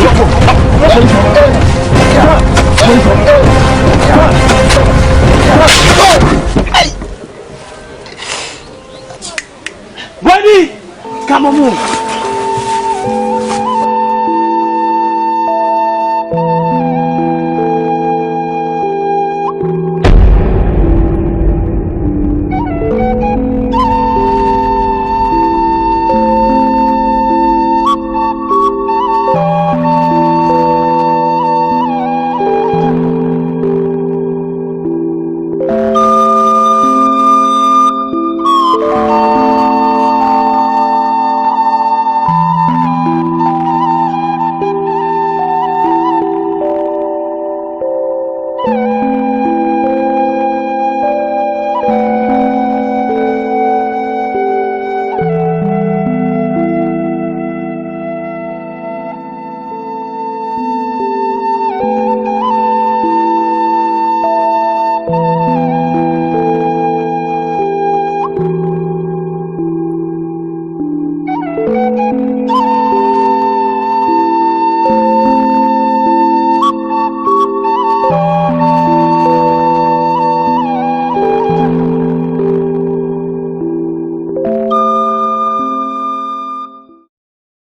Ready? Come on, move.